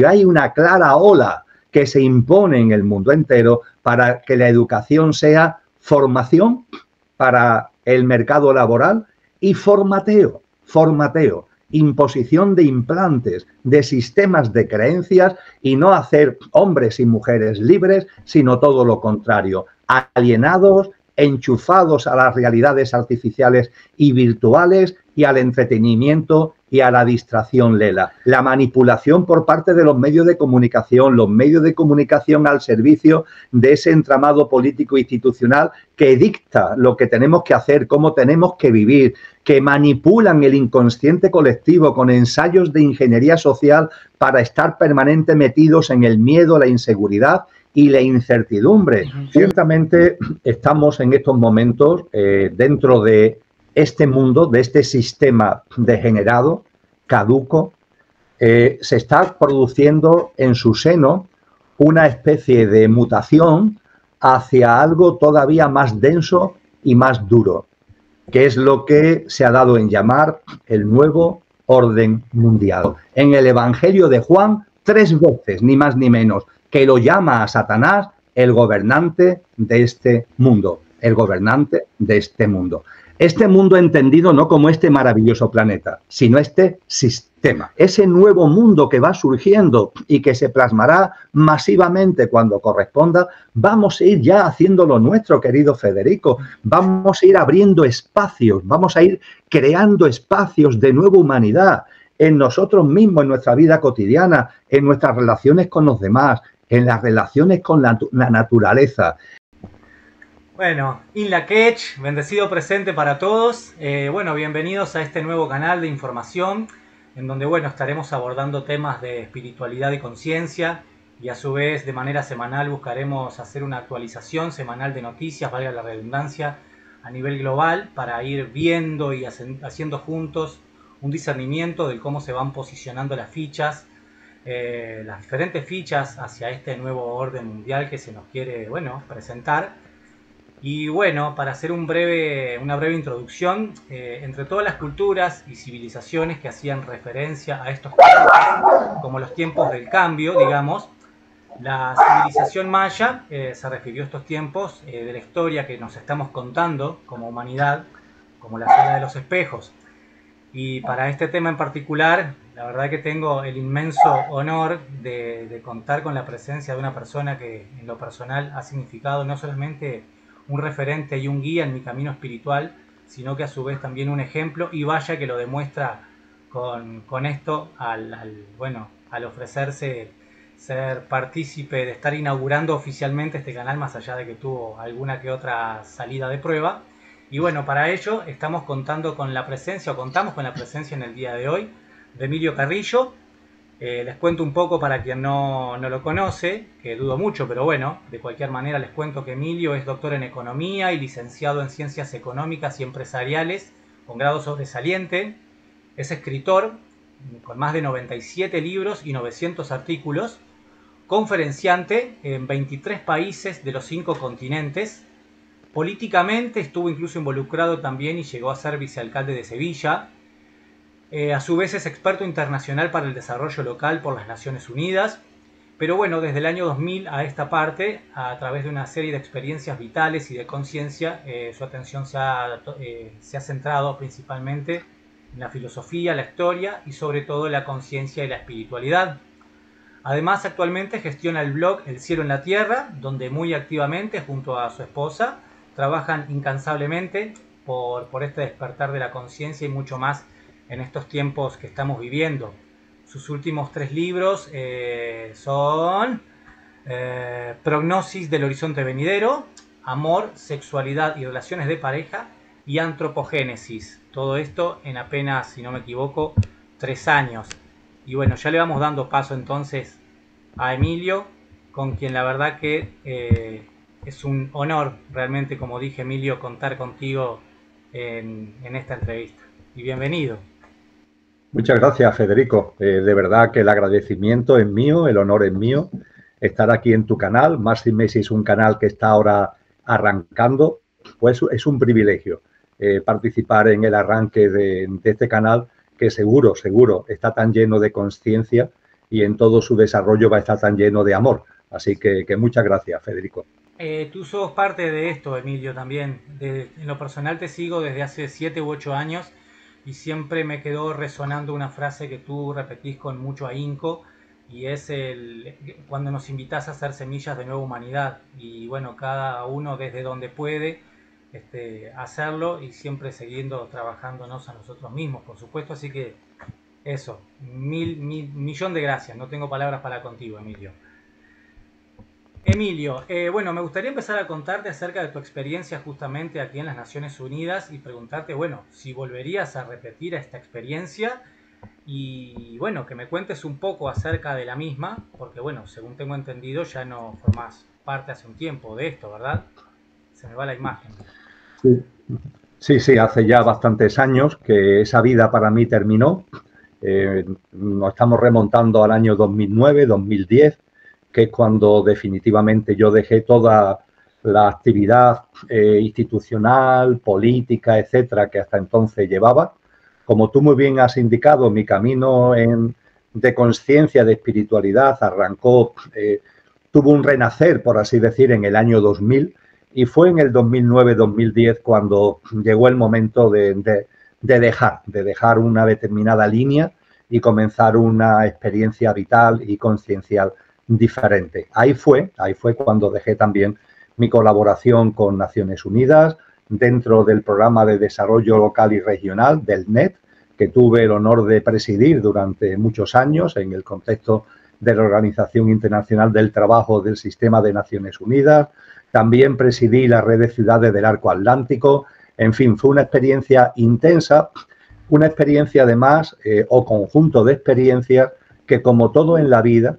hay una clara ola que se impone en el mundo entero para que la educación sea formación para el mercado laboral y formateo, imposición de implantes, de sistemas de creencias y no hacer hombres y mujeres libres, sino todo lo contrario, alienados, enchufados a las realidades artificiales y virtuales y al entretenimiento y a la distracción lela. La manipulación por parte de los medios de comunicación al servicio de ese entramado político institucional que dicta lo que tenemos que hacer, cómo tenemos que vivir, que manipulan el inconsciente colectivo con ensayos de ingeniería social para estar permanentemente metidos en el miedo, la inseguridad y la incertidumbre. Ciertamente estamos en estos momentos dentro de este mundo, de este sistema degenerado, caduco, se está produciendo en su seno una especie de mutación hacia algo todavía más denso y más duro, que es lo que se ha dado en llamar el nuevo orden mundial. En el Evangelio de Juan, 3 veces, ni más ni menos, que lo llama a Satanás el gobernante de este mundo, el gobernante de este mundo. Este mundo entendido no como este maravilloso planeta, sino este sistema. Ese nuevo mundo que va surgiendo y que se plasmará masivamente cuando corresponda, vamos a ir ya haciendo lo nuestro, querido Federico. Vamos a ir abriendo espacios, vamos a ir creando espacios de nueva humanidad en nosotros mismos, en nuestra vida cotidiana, en nuestras relaciones con los demás, en las relaciones con la naturaleza. Bueno, Inla Quech, bendecido presente para todos. Bueno, bienvenidos a este nuevo canal de información en donde, bueno, estaremos abordando temas de espiritualidad y conciencia y a su vez de manera semanal buscaremos hacer una actualización semanal de noticias, valga la redundancia, a nivel global para ir viendo y haciendo juntos un discernimiento de cómo se van posicionando las fichas, las diferentes fichas hacia este nuevo orden mundial que se nos quiere, bueno, presentar. Y bueno, para hacer una breve introducción, entre todas las culturas y civilizaciones que hacían referencia a estos tiempos, como los tiempos del cambio, digamos, la civilización maya se refirió a estos tiempos de la historia que nos estamos contando como humanidad, como la sala de los espejos. Y para este tema en particular, la verdad que tengo el inmenso honor de contar con la presencia de una persona que en lo personal ha significado no solamente un referente y un guía en mi camino espiritual, sino que a su vez también un ejemplo, y vaya que lo demuestra con esto al ofrecerse ser partícipe de estar inaugurando oficialmente este canal, más allá de que tuvo alguna que otra salida de prueba. Y bueno, para ello contamos con la presencia en el día de hoy de Emilio Carrillo. Les cuento un poco para quien no lo conoce, que dudo mucho, pero bueno, de cualquier manera les cuento que Emilio es doctor en Economía y licenciado en Ciencias Económicas y Empresariales, con grado sobresaliente. Es escritor, con más de 97 libros y 900 artículos, conferenciante en 23 países de los 5 continentes. Políticamente estuvo incluso involucrado también y llegó a ser vicealcalde de Sevilla. A su vez es experto internacional para el desarrollo local por las Naciones Unidas, pero bueno, desde el año 2000 a esta parte, a través de una serie de experiencias vitales y de conciencia, su atención se ha centrado principalmente en la filosofía, la historia y sobre todo la conciencia y la espiritualidad. Además, actualmente gestiona el blog El Cielo en la Tierra, donde muy activamente, junto a su esposa, trabajan incansablemente por este despertar de la conciencia y mucho más en estos tiempos que estamos viviendo. Sus últimos 3 libros son Prognosis del Horizonte Venidero, Amor, Sexualidad y Relaciones de Pareja y Antropogénesis. Todo esto en apenas, si no me equivoco, 3 años. Y bueno, ya le vamos dando paso entonces a Emilio, con quien la verdad que es un honor realmente, como dije, Emilio, contar contigo en esta entrevista. Y bienvenido. Muchas gracias, Federico. De verdad que el agradecimiento es mío, el honor es mío. Estar aquí en tu canal, máxime si es un canal que está ahora arrancando, pues es un privilegio participar en el arranque de este canal que seguro está tan lleno de conciencia y en todo su desarrollo va a estar tan lleno de amor. Así que muchas gracias, Federico. Tú sos parte de esto, Emilio, también. En lo personal te sigo desde hace 7 u 8 años y siempre me quedó resonando una frase que tú repetís con mucho ahínco y es cuando nos invitas a hacer semillas de nueva humanidad. Y bueno, cada uno desde donde puede hacerlo y siempre siguiendo trabajándonos a nosotros mismos, por supuesto. Así que eso, millón de gracias. No tengo palabras para contigo, Emilio. Emilio, bueno, me gustaría empezar a contarte acerca de tu experiencia justamente aquí en las Naciones Unidas y preguntarte, bueno, si volverías a repetir esta experiencia y, bueno, que me cuentes un poco acerca de la misma, porque, bueno, según tengo entendido, ya no formás parte hace un tiempo de esto, ¿verdad? Se me va la imagen. Sí, sí, sí, hace ya bastantes años que esa vida para mí terminó. Nos estamos remontando al año 2009, 2010, que es cuando definitivamente yo dejé toda la actividad institucional, política, etcétera, que hasta entonces llevaba. Como tú muy bien has indicado, mi camino de conciencia, de espiritualidad, arrancó, tuvo un renacer, por así decir, en el año 2000, y fue en el 2009-2010 cuando llegó el momento de dejar una determinada línea y comenzar una experiencia vital y conciencial diferente. Ahí fue cuando dejé también mi colaboración con Naciones Unidas dentro del programa de desarrollo local y regional del NET, que tuve el honor de presidir durante muchos años en el contexto de la Organización Internacional del Trabajo del Sistema de Naciones Unidas. También presidí la red de ciudades del Arco Atlántico. En fin, fue una experiencia intensa, una experiencia además o conjunto de experiencias que como todo en la vida,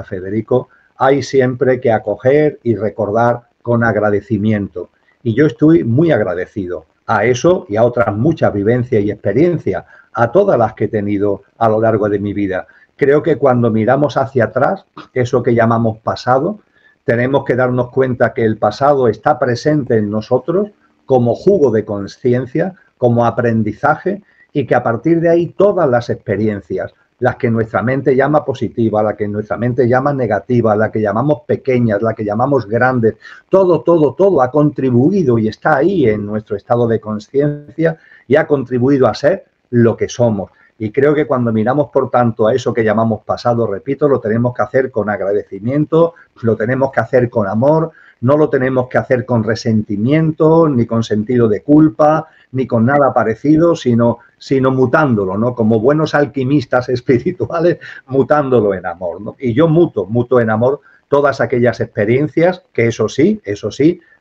Federico, hay siempre que acoger y recordar con agradecimiento. Y yo estoy muy agradecido a eso y a otras muchas vivencias y experiencias, a todas las que he tenido a lo largo de mi vida. Creo que cuando miramos hacia atrás, eso que llamamos pasado, tenemos que darnos cuenta que el pasado está presente en nosotros como jugo de conciencia, como aprendizaje, y que a partir de ahí todas las experiencias, las que nuestra mente llama positiva, las que nuestra mente llama negativa, las que llamamos pequeñas, las que llamamos grandes, todo ha contribuido y está ahí en nuestro estado de conciencia y ha contribuido a ser lo que somos. Y creo que cuando miramos, por tanto, a eso que llamamos pasado, repito, lo tenemos que hacer con agradecimiento, lo tenemos que hacer con amor, no lo tenemos que hacer con resentimiento, ni con sentido de culpa, ni con nada parecido, sino mutándolo, ¿no? Como buenos alquimistas espirituales, mutándolo en amor, ¿no? Y yo muto en amor todas aquellas experiencias que eso sí,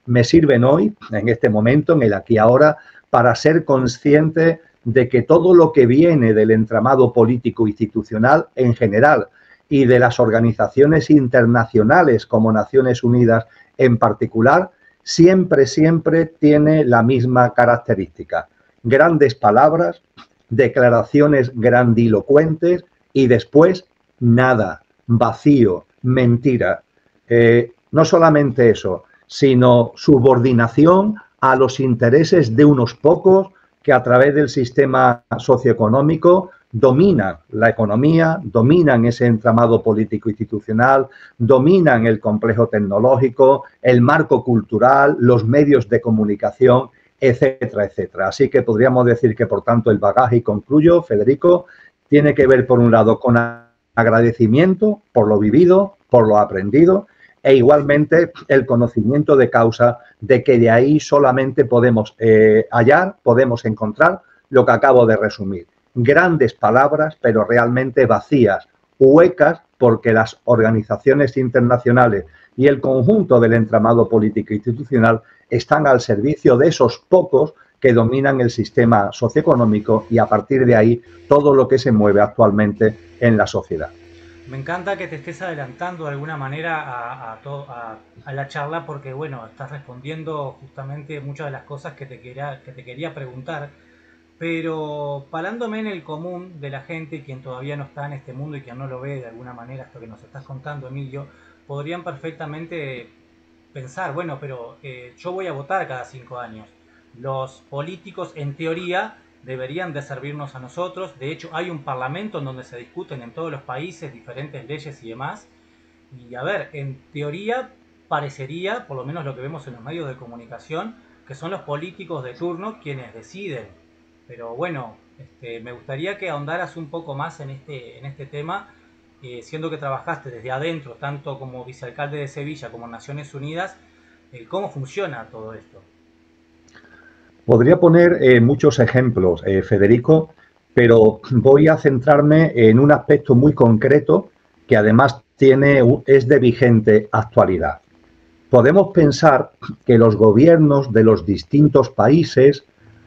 me sirven hoy, en este momento, en el aquí y ahora, para ser consciente de que todo lo que viene del entramado político institucional en general y de las organizaciones internacionales como Naciones Unidas en particular, siempre tiene la misma característica. Grandes palabras, declaraciones grandilocuentes y después nada, vacío, mentira. No solamente eso, sino subordinación a los intereses de unos pocos que a través del sistema socioeconómico dominan la economía, dominan ese entramado político institucional, dominan el complejo tecnológico, el marco cultural, los medios de comunicación, etcétera, etcétera. Así que podríamos decir que, por tanto, el bagaje, y concluyo, Federico, tiene que ver, por un lado, con agradecimiento por lo vivido, por lo aprendido, e igualmente el conocimiento de causa de que de ahí solamente podemos hallar, podemos encontrar lo que acabo de resumir. Grandes palabras, pero realmente vacías, huecas, porque las organizaciones internacionales y el conjunto del entramado político e institucional están al servicio de esos pocos que dominan el sistema socioeconómico y a partir de ahí todo lo que se mueve actualmente en la sociedad. Me encanta que te estés adelantando de alguna manera a la charla porque, bueno, estás respondiendo justamente muchas de las cosas que te quería preguntar, pero parándome en el común de la gente, quien todavía no está en este mundo y quien no lo ve de alguna manera, esto que nos estás contando, Emilio, podrían perfectamente pensar, bueno, pero yo voy a votar cada 5 años. Los políticos, en teoría, deberían de servirnos a nosotros. De hecho, hay un parlamento en donde se discuten en todos los países diferentes leyes y demás. Y a ver, en teoría parecería, por lo menos lo que vemos en los medios de comunicación, que son los políticos de turno quienes deciden. Pero bueno, me gustaría que ahondaras un poco más en este tema, siendo que trabajaste desde adentro, tanto como vicealcalde de Sevilla como en Naciones Unidas, ¿cómo funciona todo esto? Podría poner muchos ejemplos, Federico, pero voy a centrarme en un aspecto muy concreto que además es de vigente actualidad. Podemos pensar que los gobiernos de los distintos países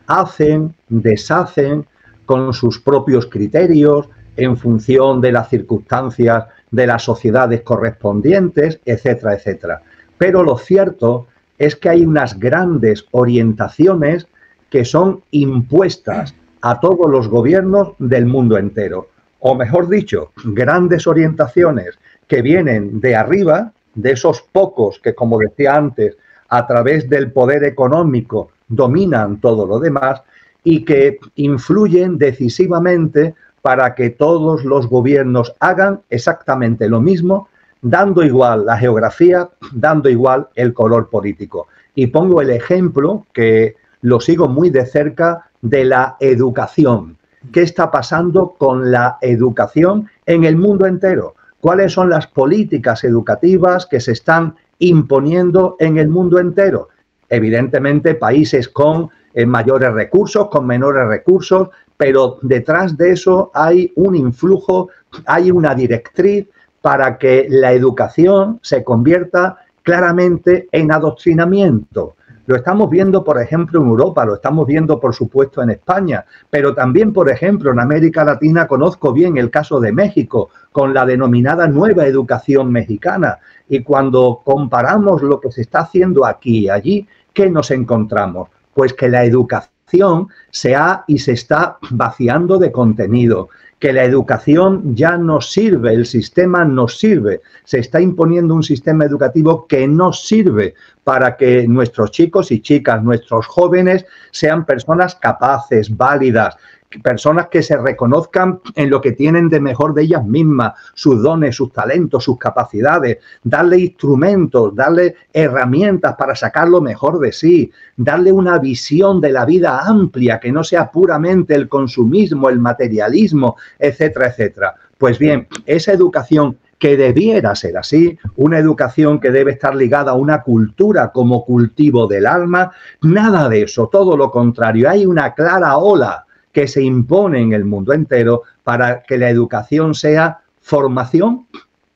hacen, deshacen con sus propios criterios en función de las circunstancias de las sociedades correspondientes, etcétera, etcétera. Pero lo cierto es que hay unas grandes orientaciones que son impuestas a todos los gobiernos del mundo entero. O mejor dicho, grandes orientaciones que vienen de arriba, de esos pocos que, como decía antes, a través del poder económico dominan todo lo demás y que influyen decisivamente para que todos los gobiernos hagan exactamente lo mismo, dando igual la geografía, dando igual el color político. Y pongo el ejemplo, que lo sigo muy de cerca, de la educación. ¿Qué está pasando con la educación en el mundo entero? ¿Cuáles son las políticas educativas que se están imponiendo en el mundo entero? Evidentemente, países con mayores recursos, con menores recursos, pero detrás de eso hay un influjo, hay una directriz para que la educación se convierta claramente en adoctrinamiento. Lo estamos viendo, por ejemplo, en Europa, lo estamos viendo, por supuesto, en España, pero también, por ejemplo, en América Latina conozco bien el caso de México, con la denominada nueva educación mexicana. Y cuando comparamos lo que se está haciendo aquí y allí, ¿qué nos encontramos? Pues que la educación se ha y se está vaciando de contenido, que la educación ya no sirve, el sistema no sirve. Se está imponiendo un sistema educativo que no sirve para que nuestros chicos y chicas, nuestros jóvenes, sean personas capaces, válidas, personas que se reconozcan en lo que tienen de mejor de ellas mismas, sus dones, sus talentos, sus capacidades, darle instrumentos, darle herramientas para sacar lo mejor de sí, darle una visión de la vida amplia, que no sea puramente el consumismo, el materialismo, etcétera, etcétera. Pues bien, esa educación que debiera ser así, una educación que debe estar ligada a una cultura como cultivo del alma, nada de eso, todo lo contrario, hay una clara ola que se impone en el mundo entero para que la educación sea formación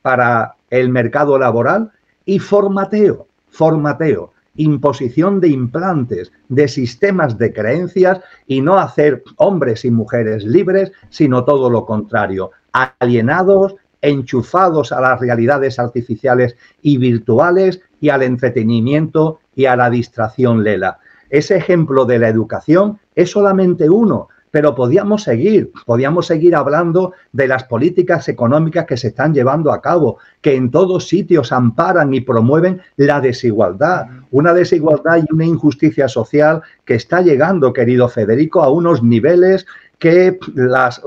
para el mercado laboral y formateo, imposición de implantes, de sistemas de creencias y no hacer hombres y mujeres libres, sino todo lo contrario, alienados, enchufados a las realidades artificiales y virtuales y al entretenimiento y a la distracción lela. Ese ejemplo de la educación es solamente uno, pero podíamos seguir hablando de las políticas económicas que se están llevando a cabo, que en todos sitios amparan y promueven la desigualdad, una desigualdad y una injusticia social que está llegando, querido Federico, a unos niveles que las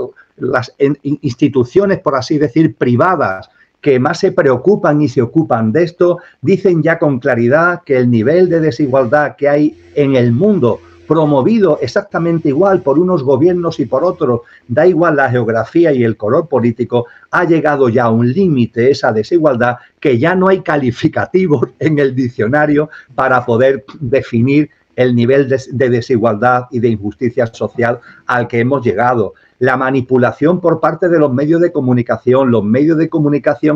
instituciones, por así decir, privadas, que más se preocupan y se ocupan de esto, dicen ya con claridad que el nivel de desigualdad que hay en el mundo, promovido exactamente igual por unos gobiernos y por otros, da igual la geografía y el color político, ha llegado ya a un límite esa desigualdad que ya no hay calificativos en el diccionario para poder definir el nivel de desigualdad y de injusticia social al que hemos llegado. La manipulación por parte de los medios de comunicación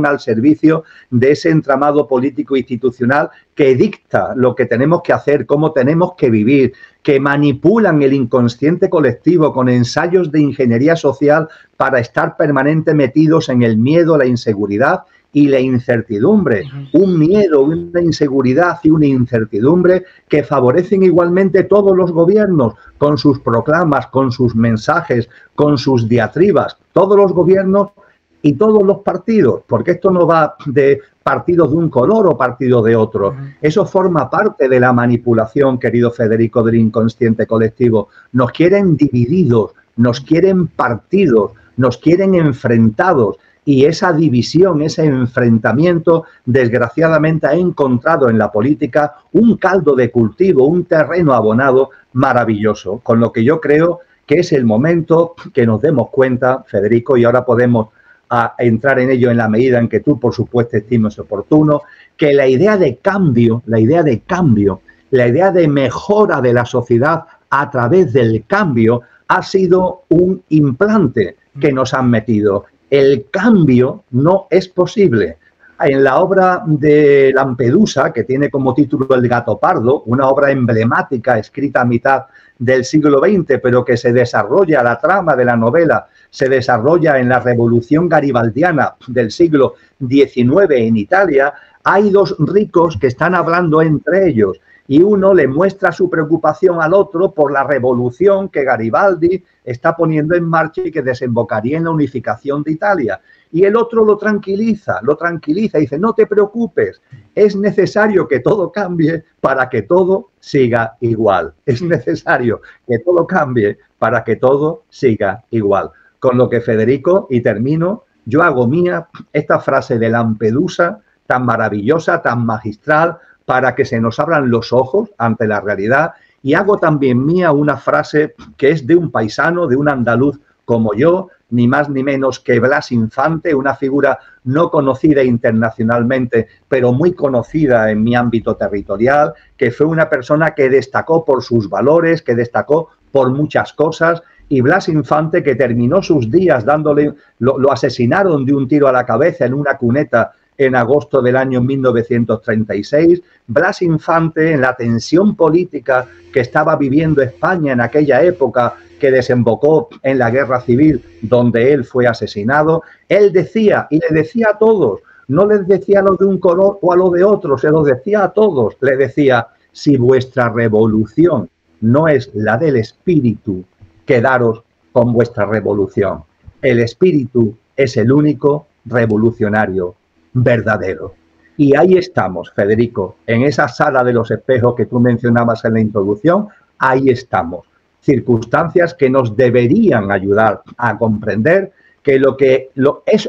al servicio de ese entramado político institucional que dicta lo que tenemos que hacer, cómo tenemos que vivir, que manipulan el inconsciente colectivo con ensayos de ingeniería social para estar permanentemente metidos en el miedo, la inseguridad y la incertidumbre. Un miedo, una inseguridad y una incertidumbre que favorecen igualmente todos los gobiernos con sus proclamas, con sus mensajes, con sus diatribas. Todos los gobiernos y todos los partidos, porque esto no va de partidos de un color o partidos de otro. Eso forma parte de la manipulación, querido Federico, del inconsciente colectivo. Nos quieren divididos, nos quieren partidos, nos quieren enfrentados. Y esa división, ese enfrentamiento, desgraciadamente ha encontrado en la política un caldo de cultivo, un terreno abonado maravilloso, con lo que yo creo que es el momento que nos demos cuenta, Federico, y ahora podemos entrar en ello en la medida en que tú, por supuesto, estimes oportuno, que la idea de cambio, la idea de mejora de la sociedad a través del cambio ha sido un implante que nos han metido. El cambio no es posible. En la obra de Lampedusa, que tiene como título El gato pardo, una obra emblemática escrita a mitad del siglo XX, pero que se desarrolla, la trama de la novela se desarrolla en la revolución garibaldiana del siglo XIX en Italia, hay dos ricos que están hablando entre ellos y uno le muestra su preocupación al otro por la revolución que Garibaldi está poniendo en marcha y que desembocaría en la unificación de Italia. Y el otro lo tranquiliza y dice, no te preocupes, es necesario que todo cambie para que todo siga igual. Es necesario que todo cambie para que todo siga igual. Con lo que, Federico, y termino, yo hago mía esta frase de Lampedusa tan maravillosa, tan magistral, para que se nos abran los ojos ante la realidad, y hago también mía una frase que es de un paisano, de un andaluz como yo, ni más ni menos que Blas Infante, una figura no conocida internacionalmente, pero muy conocida en mi ámbito territorial, que fue una persona que destacó por sus valores, que destacó por muchas cosas, y Blas Infante, que terminó sus días lo asesinaron de un tiro a la cabeza en una cuneta en agosto del año 1936, Blas Infante, en la tensión política que estaba viviendo España en aquella época, que desembocó en la guerra civil donde él fue asesinado, él decía, y le decía a todos, no les decía a los de un color o a los de otro, se los decía a todos, le decía, si vuestra revolución no es la del espíritu, quedaros con vuestra revolución. El espíritu es el único revolucionario verdadero. Y ahí estamos, Federico, en esa sala de los espejos que tú mencionabas en la introducción, ahí estamos. Circunstancias que nos deberían ayudar a comprender que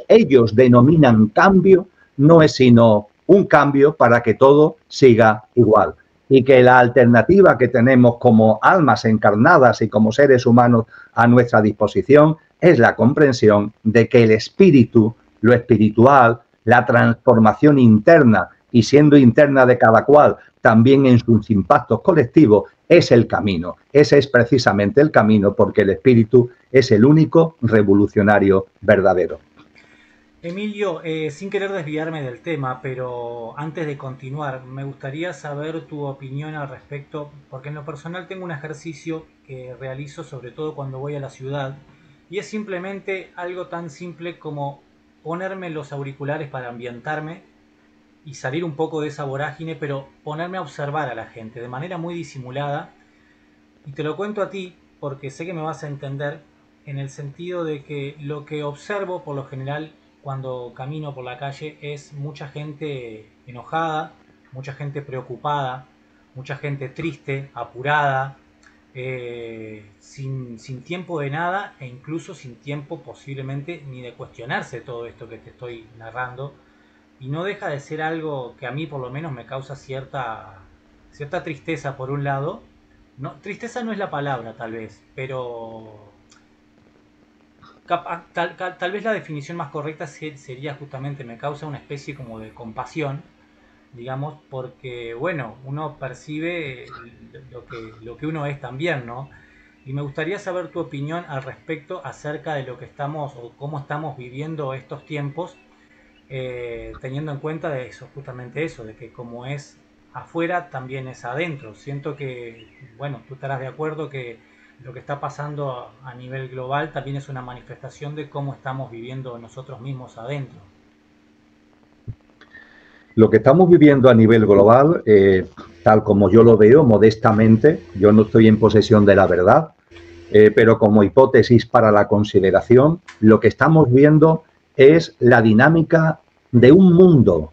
ellos denominan cambio no es sino un cambio para que todo siga igual. Y que la alternativa que tenemos como almas encarnadas y como seres humanos a nuestra disposición es la comprensión de que el espíritu, lo espiritual, la transformación interna y siendo interna de cada cual, también en sus impactos colectivos, es el camino. Ese es precisamente el camino porque el espíritu es el único revolucionario verdadero. Emilio, sin querer desviarme del tema, pero antes de continuar, me gustaría saber tu opinión al respecto, porque en lo personal tengo un ejercicio que realizo sobre todo cuando voy a la ciudad, y es simplemente algo tan simple como ponerme los auriculares para ambientarme y salir un poco de esa vorágine, pero ponerme a observar a la gente de manera muy disimulada. Y te lo cuento a ti porque sé que me vas a entender, en el sentido de que lo que observo por lo general cuando camino por la calle es mucha gente enojada, mucha gente preocupada, mucha gente triste, apurada, sin tiempo de nada e incluso sin tiempo posiblemente ni de cuestionarse todo esto que te estoy narrando, y no deja de ser algo que a mí por lo menos me causa cierta tristeza por un lado. No, tristeza no es la palabra tal vez, pero tal vez la definición más correcta sería justamente, me causa una especie como de compasión, digamos, porque bueno, uno percibe lo que uno es también, ¿no? Y me gustaría saber tu opinión al respecto acerca de lo que estamos o cómo estamos viviendo estos tiempos, teniendo en cuenta de eso, justamente eso, de que como es afuera también es adentro. Siento que, bueno, tú estarás de acuerdo que lo que está pasando a nivel global también es una manifestación de cómo estamos viviendo nosotros mismos adentro. Lo que estamos viviendo a nivel global, tal como yo lo veo modestamente, yo no estoy en posesión de la verdad, pero como hipótesis para la consideración, lo que estamos viendo es la dinámica de un mundo,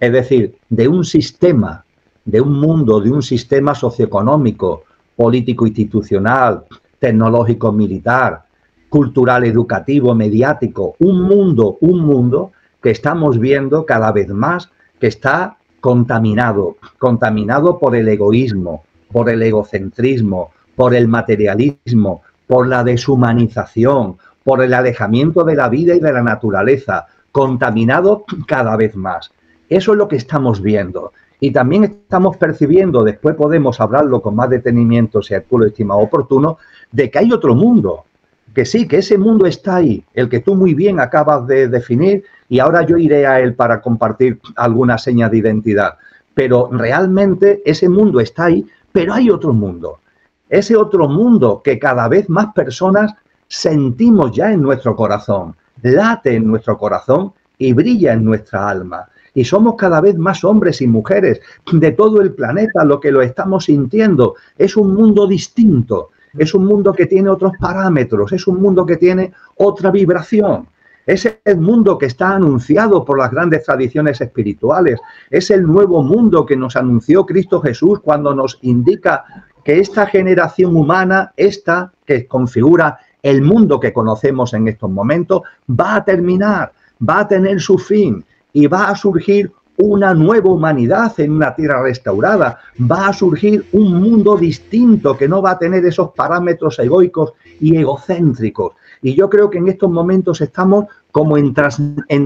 es decir, de un sistema, de un sistema socioeconómico, político, institucional, tecnológico, militar, cultural, educativo, mediático, un mundo que estamos viendo cada vez más que está contaminado por el egoísmo, por el egocentrismo, por el materialismo, por la deshumanización, por el alejamiento de la vida y de la naturaleza, contaminado cada vez más. Eso es lo que estamos viendo. Y también estamos percibiendo, después podemos hablarlo con más detenimiento si tú lo estimas oportuno, de que hay otro mundo, que sí, que ese mundo está ahí, el que tú muy bien acabas de definir, y ahora yo iré a él para compartir alguna seña de identidad. Pero realmente ese mundo está ahí, pero hay otro mundo. Ese otro mundo que cada vez más personas sentimos ya en nuestro corazón, late en nuestro corazón y brilla en nuestra alma. Y somos cada vez más hombres y mujeres de todo el planeta lo que lo estamos sintiendo. Es un mundo distinto, es un mundo que tiene otros parámetros, es un mundo que tiene otra vibración. Es el mundo que está anunciado por las grandes tradiciones espirituales. Es el nuevo mundo que nos anunció Cristo Jesús cuando nos indica que esta generación humana, esta que configura el mundo que conocemos en estos momentos, va a terminar, va a tener su fin y va a surgir una nueva humanidad en una tierra restaurada. Va a surgir un mundo distinto que no va a tener esos parámetros egoicos y egocéntricos. Y yo creo que en estos momentos estamos como en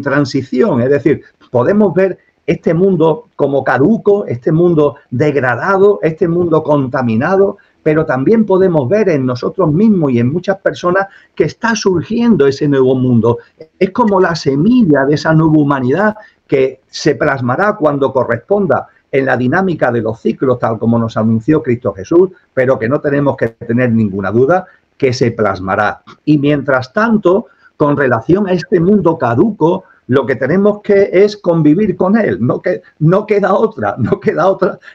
transición, es decir, podemos ver este mundo como caduco, este mundo degradado, este mundo contaminado, pero también podemos ver en nosotros mismos y en muchas personas que está surgiendo ese nuevo mundo. Es como la semilla de esa nueva humanidad que se plasmará cuando corresponda en la dinámica de los ciclos, tal como nos anunció Cristo Jesús, pero que no tenemos que tener ninguna duda que se plasmará. Y mientras tanto, con relación a este mundo caduco, lo que tenemos que es convivir con él, no queda otra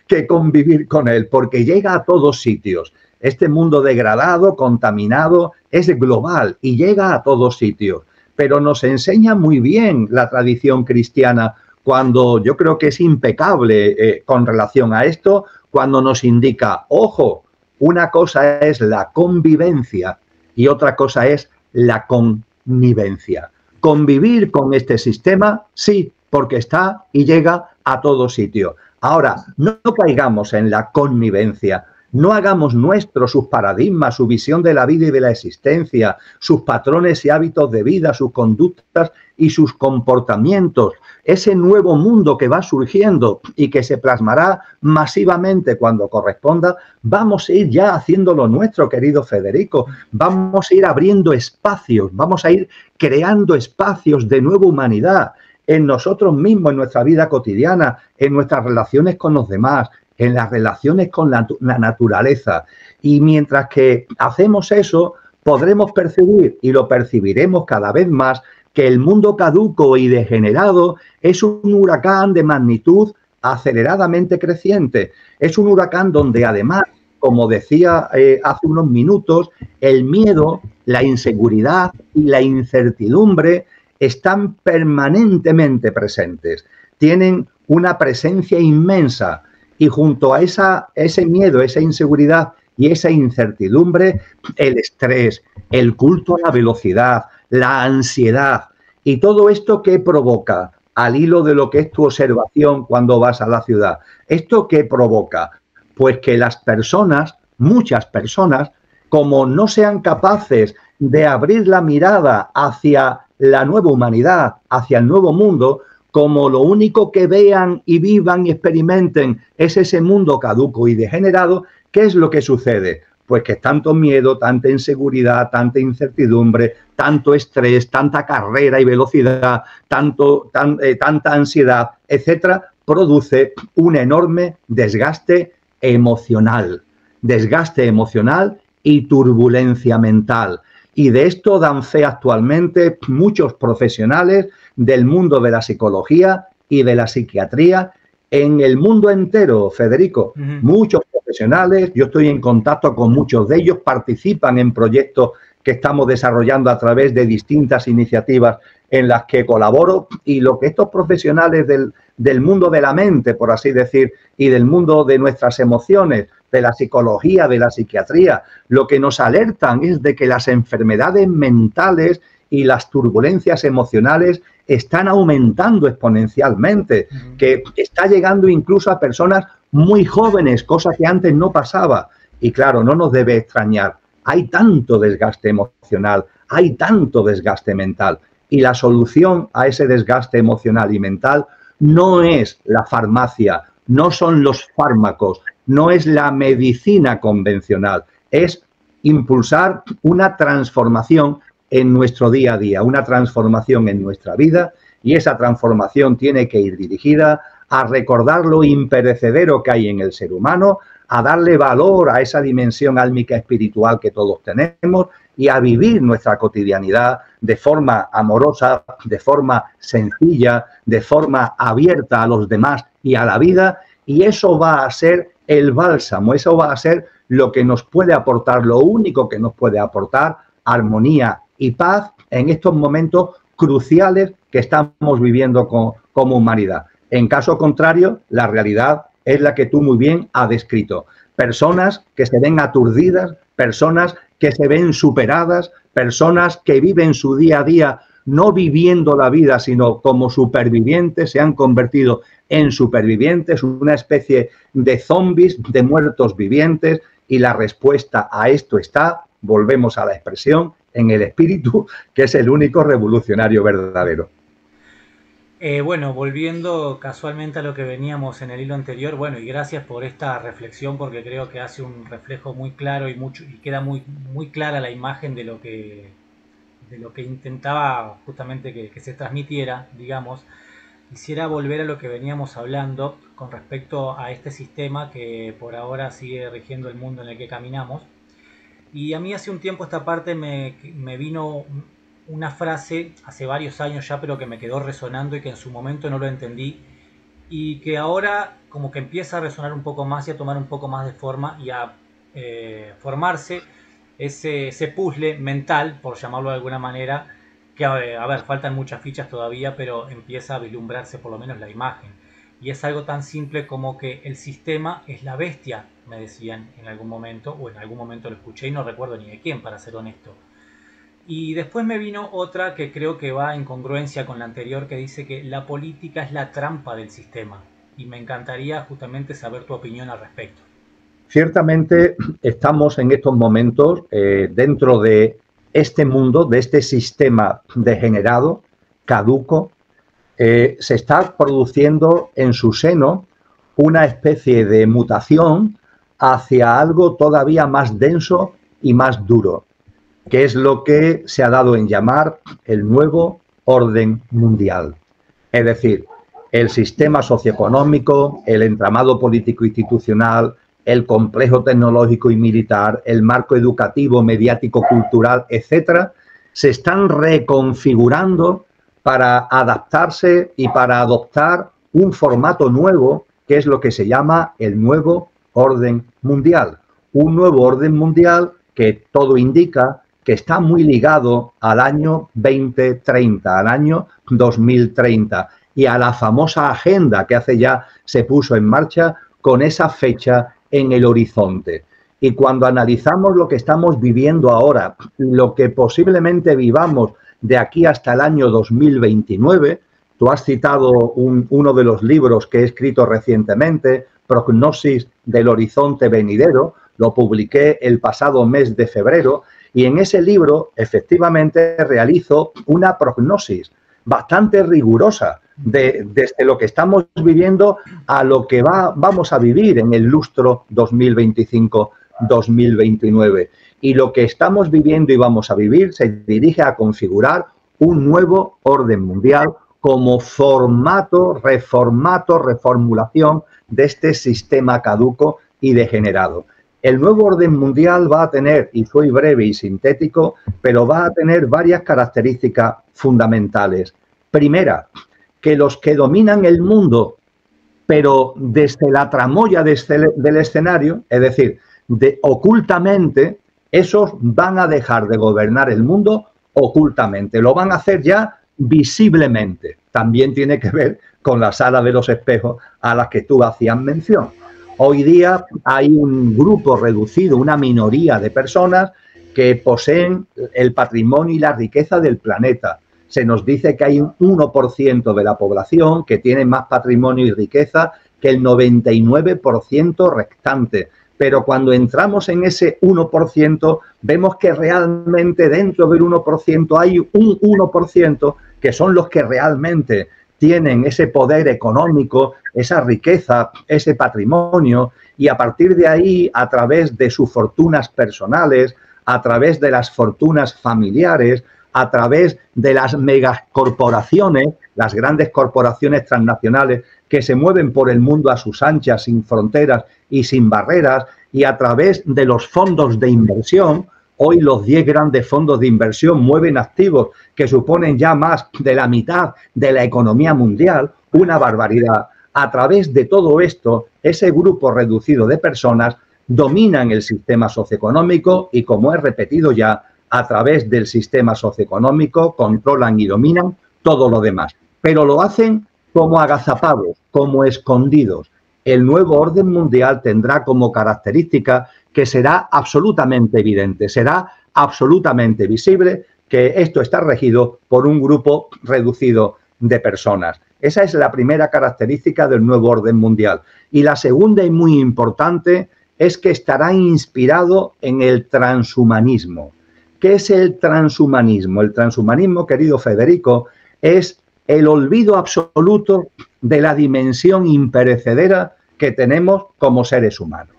que convivir con él, porque llega a todos sitios. Este mundo degradado, contaminado, es global y llega a todos sitios. Pero nos enseña muy bien la tradición cristiana cuando yo creo que es impecable con relación a esto, cuando nos indica, ojo, una cosa es la convivencia y otra cosa es la connivencia. Convivir con este sistema, sí, porque está y llega a todo sitio. Ahora, no caigamos en la connivencia, no hagamos nuestros sus paradigmas, su visión de la vida y de la existencia, sus patrones y hábitos de vida, sus conductas y sus comportamientos. Ese nuevo mundo que va surgiendo y que se plasmará masivamente cuando corresponda, vamos a ir ya haciéndolo nuestro, querido Federico. Vamos a ir abriendo espacios, vamos a ir creando espacios de nueva humanidad en nosotros mismos, en nuestra vida cotidiana, en nuestras relaciones con los demás, en las relaciones con la naturaleza. Y mientras que hacemos eso, podremos percibir, y lo percibiremos cada vez más, que el mundo caduco y degenerado es un huracán de magnitud aceleradamente creciente. Es un huracán donde además, como decía hace unos minutos, el miedo, la inseguridad y la incertidumbre están permanentemente presentes. Tienen una presencia inmensa. Y junto a ese miedo, esa inseguridad y esa incertidumbre, el estrés, el culto a la velocidad, la ansiedad y todo esto que provoca, al hilo de lo que es tu observación cuando vas a la ciudad. ¿Esto qué provoca? Pues que las personas, muchas personas, como no sean capaces de abrir la mirada hacia la nueva humanidad, hacia el nuevo mundo, como lo único que vean y vivan y experimenten es ese mundo caduco y degenerado, ¿qué es lo que sucede? Pues que tanto miedo, tanta inseguridad, tanta incertidumbre, tanto estrés, tanta carrera y velocidad, tanta ansiedad, etcétera, produce un enorme desgaste emocional y turbulencia mental. Y de esto dan fe actualmente muchos profesionales del mundo de la psicología y de la psiquiatría en el mundo entero, Federico. Muchos profesionales, yo estoy en contacto con muchos de ellos, participan en proyectos que estamos desarrollando a través de distintas iniciativas en las que colaboro, y lo que estos profesionales del mundo de la mente, por así decir, y del mundo de nuestras emociones, de la psicología, de la psiquiatría, lo que nos alertan es de que las enfermedades mentales y las turbulencias emocionales están aumentando exponencialmente, que está llegando incluso a personas muy jóvenes, cosa que antes no pasaba. Y claro, no nos debe extrañar. Hay tanto desgaste emocional, hay tanto desgaste mental. Y la solución a ese desgaste emocional y mental no es la farmacia, no son los fármacos, no es la medicina convencional, es impulsar una transformación en nuestro día a día, una transformación en nuestra vida, y esa transformación tiene que ir dirigida a recordar lo imperecedero que hay en el ser humano, a darle valor a esa dimensión álmica espiritual que todos tenemos y a vivir nuestra cotidianidad de forma amorosa, de forma sencilla, de forma abierta a los demás y a la vida, y eso va a ser el bálsamo, eso va a ser lo que nos puede aportar, lo único que nos puede aportar armonía y paz en estos momentos cruciales que estamos viviendo como humanidad. En caso contrario, la realidad es la que tú muy bien has descrito. Personas que se ven aturdidas, personas que se ven superadas, personas que viven su día a día no viviendo la vida, sino como supervivientes, se han convertido en supervivientes, una especie de zombies, de muertos vivientes, y la respuesta a esto está, volvemos a la expresión, en el espíritu, que es el único revolucionario verdadero. Bueno, volviendo casualmente a lo que veníamos en el hilo anterior, bueno, y gracias por esta reflexión porque creo que hace un reflejo muy claro y queda muy clara la imagen de lo que intentaba justamente que se transmitiera, digamos. Quisiera volver a lo que veníamos hablando con respecto a este sistema que por ahora sigue rigiendo el mundo en el que caminamos. Y a mí hace un tiempo esta parte me vino una frase, hace varios años ya, pero que me quedó resonando y que en su momento no lo entendí. Y que ahora como que empieza a resonar un poco más y a tomar un poco más de forma y a formarse ese puzzle mental, por llamarlo de alguna manera, que a ver, faltan muchas fichas todavía, pero empieza a vislumbrarse por lo menos la imagen. Y es algo tan simple como que el sistema es la bestia, me decían en algún momento, o en algún momento lo escuché y no recuerdo ni de quién, para ser honesto. Y después me vino otra que creo que va en congruencia con la anterior, que dice que la política es la trampa del sistema. Y me encantaría justamente saber tu opinión al respecto. Ciertamente estamos en estos momentos dentro de este mundo, de este sistema degenerado, caduco. Se está produciendo en su seno una especie de mutación hacia algo todavía más denso y más duro, que es lo que se ha dado en llamar el nuevo orden mundial. Es decir, el sistema socioeconómico, el entramado político-institucional, el complejo tecnológico y militar, el marco educativo, mediático, cultural, etcétera, se están reconfigurando para adaptarse y para adoptar un formato nuevo, que es lo que se llama el nuevo orden mundial. Un nuevo orden mundial que todo indica que está muy ligado al año 2030, al año 2030 y a la famosa agenda que hace ya se puso en marcha con esa fecha en el horizonte. Y cuando analizamos lo que estamos viviendo ahora, lo que posiblemente vivamos de aquí hasta el año 2029, tú has citado uno de los libros que he escrito recientemente, Prognosis del Horizonte Venidero, lo publiqué el pasado mes de febrero, y en ese libro efectivamente realizo una prognosis bastante rigurosa desde lo que estamos viviendo a lo que vamos a vivir en el lustro 2025-2029. Y lo que estamos viviendo y vamos a vivir se dirige a configurar un nuevo orden mundial como formato, reformulación de este sistema caduco y degenerado. El nuevo orden mundial va a tener, y soy breve y sintético, pero va a tener varias características fundamentales. Primera, que los que dominan el mundo, pero desde la tramoya del escenario, es decir, ocultamente, esos van a dejar de gobernar el mundo ocultamente, lo van a hacer ya visiblemente. También tiene que ver con la sala de los espejos a las que tú hacías mención. Hoy día hay un grupo reducido, una minoría de personas que poseen el patrimonio y la riqueza del planeta. Se nos dice que hay un 1% de la población que tiene más patrimonio y riqueza que el 99% restante. Pero cuando entramos en ese 1%, vemos que realmente dentro del 1% hay un 1% que son los que realmente tienen ese poder económico, esa riqueza, ese patrimonio, y a partir de ahí, a través de sus fortunas personales, a través de las fortunas familiares, a través de las megacorporaciones, las grandes corporaciones transnacionales que se mueven por el mundo a sus anchas, sin fronteras y sin barreras, y a través de los fondos de inversión. Hoy los 10 grandes fondos de inversión mueven activos que suponen ya más de la mitad de la economía mundial, una barbaridad. A través de todo esto, ese grupo reducido de personas dominan el sistema socioeconómico y, como he repetido ya, a través del sistema socioeconómico controlan y dominan todo lo demás. Pero lo hacen como agazapados, como escondidos. El nuevo orden mundial tendrá como característica que será absolutamente evidente, será absolutamente visible que esto está regido por un grupo reducido de personas. Esa es la primera característica del nuevo orden mundial. Y la segunda y muy importante es que estará inspirado en el transhumanismo. ¿Qué es el transhumanismo? El transhumanismo, querido Federico, es el olvido absoluto de la dimensión imperecedera que tenemos como seres humanos.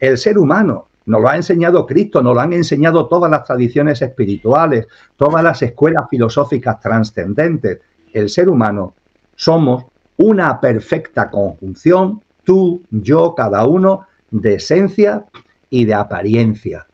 El ser humano nos lo ha enseñado Cristo, nos lo han enseñado todas las tradiciones espirituales, todas las escuelas filosóficas trascendentes. El ser humano somos una perfecta conjunción, tú, yo, cada uno, de esencia y de apariencia,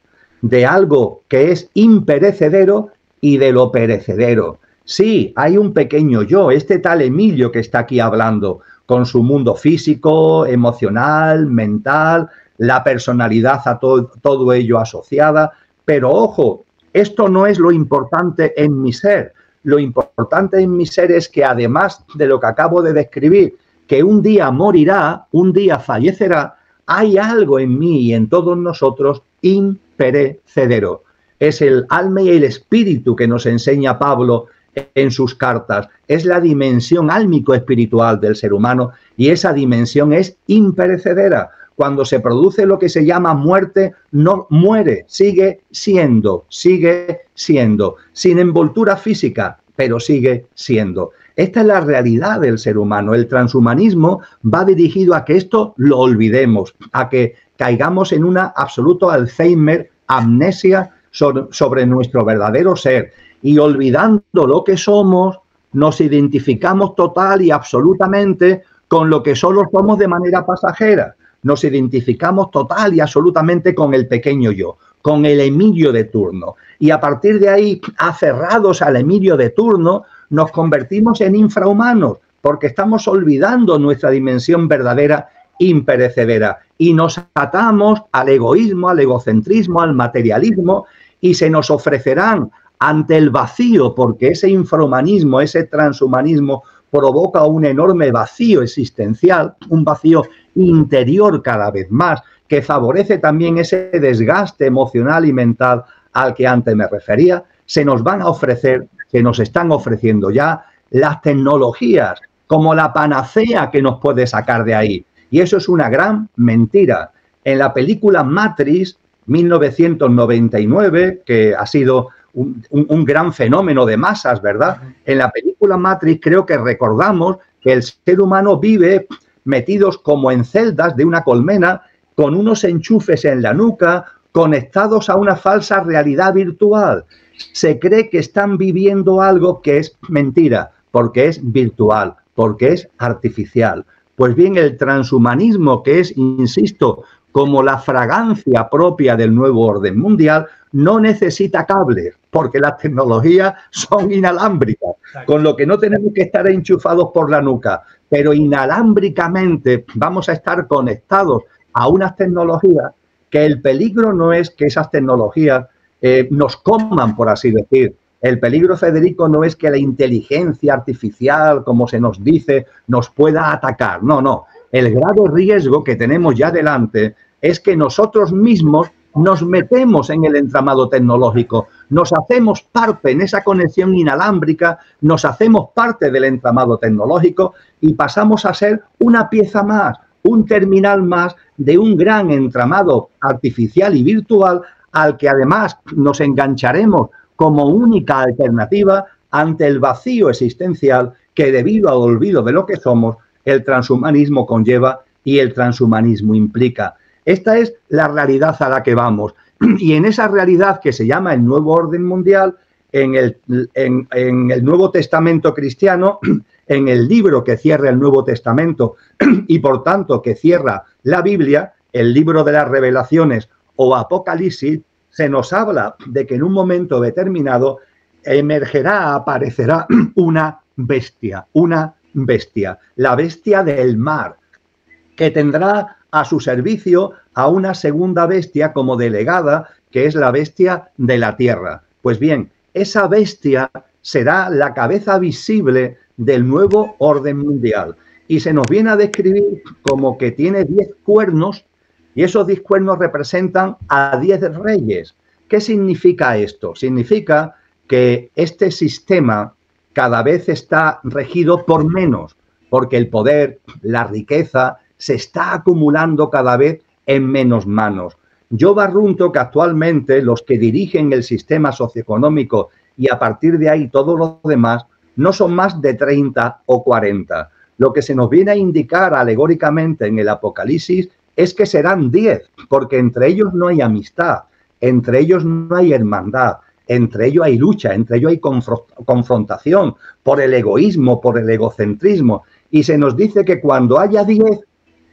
de algo que es imperecedero y de lo perecedero. Sí, hay un pequeño yo, este tal Emilio que está aquí hablando, con su mundo físico, emocional, mental, la personalidad a todo ello asociada. Pero ojo, esto no es lo importante en mi ser. Lo importante en mi ser es que, además de lo que acabo de describir, que un día morirá, un día fallecerá, hay algo en mí y en todos nosotros imperecedero. Es el alma y el espíritu que nos enseña Pablo en sus cartas. Es la dimensión álmico-espiritual del ser humano y esa dimensión es imperecedera. Cuando se produce lo que se llama muerte, no muere, sigue siendo, sin envoltura física, pero sigue siendo. Esta es la realidad del ser humano. El transhumanismo va dirigido a que esto lo olvidemos, a que caigamos en una absoluto Alzheimer, amnesia sobre nuestro verdadero ser. Y olvidando lo que somos, nos identificamos total y absolutamente con lo que solo somos de manera pasajera. Nos identificamos total y absolutamente con el pequeño yo, con el Emilio de turno. Y a partir de ahí, aferrados al Emilio de turno, nos convertimos en infrahumanos, porque estamos olvidando nuestra dimensión verdadera imperecedera. Y nos atamos al egoísmo, al egocentrismo, al materialismo, y se nos ofrecerán ante el vacío, porque ese infrahumanismo, ese transhumanismo provoca un enorme vacío existencial, un vacío interior cada vez más, que favorece también ese desgaste emocional y mental al que antes me refería. Se nos van a ofrecer, se nos están ofreciendo ya las tecnologías como la panacea que nos puede sacar de ahí. Y eso es una gran mentira. En la película Matrix, 1999, que ha sido un gran fenómeno de masas, ¿verdad? En la película Matrix creo que recordamos que el ser humano vive metidos como en celdas de una colmena, con unos enchufes en la nuca, conectados a una falsa realidad virtual. Se cree que están viviendo algo que es mentira, porque es virtual, porque es artificial. Pues bien, el transhumanismo, que es, insisto, como la fragancia propia del nuevo orden mundial, no necesita cables, porque las tecnologías son inalámbricas, con lo que no tenemos que estar enchufados por la nuca, pero inalámbricamente vamos a estar conectados a unas tecnologías que el peligro no es que esas tecnologías nos coman, por así decir. El peligro, Federico, no es que la inteligencia artificial, como se nos dice, nos pueda atacar. No, no. El grave riesgo que tenemos ya delante es que nosotros mismos nos metemos en el entramado tecnológico, nos hacemos parte en esa conexión inalámbrica, nos hacemos parte del entramado tecnológico y pasamos a ser una pieza más, un terminal más de un gran entramado artificial y virtual al que además nos engancharemos como única alternativa ante el vacío existencial que, debido al olvido de lo que somos, el transhumanismo conlleva y el transhumanismo implica. Esta es la realidad a la que vamos. Y en esa realidad que se llama el nuevo orden mundial, en el Nuevo Testamento cristiano, en el libro que cierra el Nuevo Testamento y por tanto que cierra la Biblia, el libro de las Revelaciones o Apocalipsis, se nos habla de que en un momento determinado emergerá, aparecerá una bestia, la bestia del mar, que tendrá a su servicio a una segunda bestia como delegada, que es la bestia de la tierra. Pues bien, esa bestia será la cabeza visible del nuevo orden mundial. Y se nos viene a describir como que tiene 10 cuernos y esos 10 cuernos representan a 10 reyes. ¿Qué significa esto? Significa que este sistema cada vez está regido por menos, porque el poder, la riqueza, se está acumulando cada vez en menos manos. Yo barrunto que actualmente los que dirigen el sistema socioeconómico y a partir de ahí todo lo demás no son más de 30 o 40. Lo que se nos viene a indicar alegóricamente en el Apocalipsis es que serán 10, porque entre ellos no hay amistad, entre ellos no hay hermandad, entre ellos hay lucha, entre ellos hay confrontación por el egoísmo, por el egocentrismo. Y se nos dice que cuando haya 10,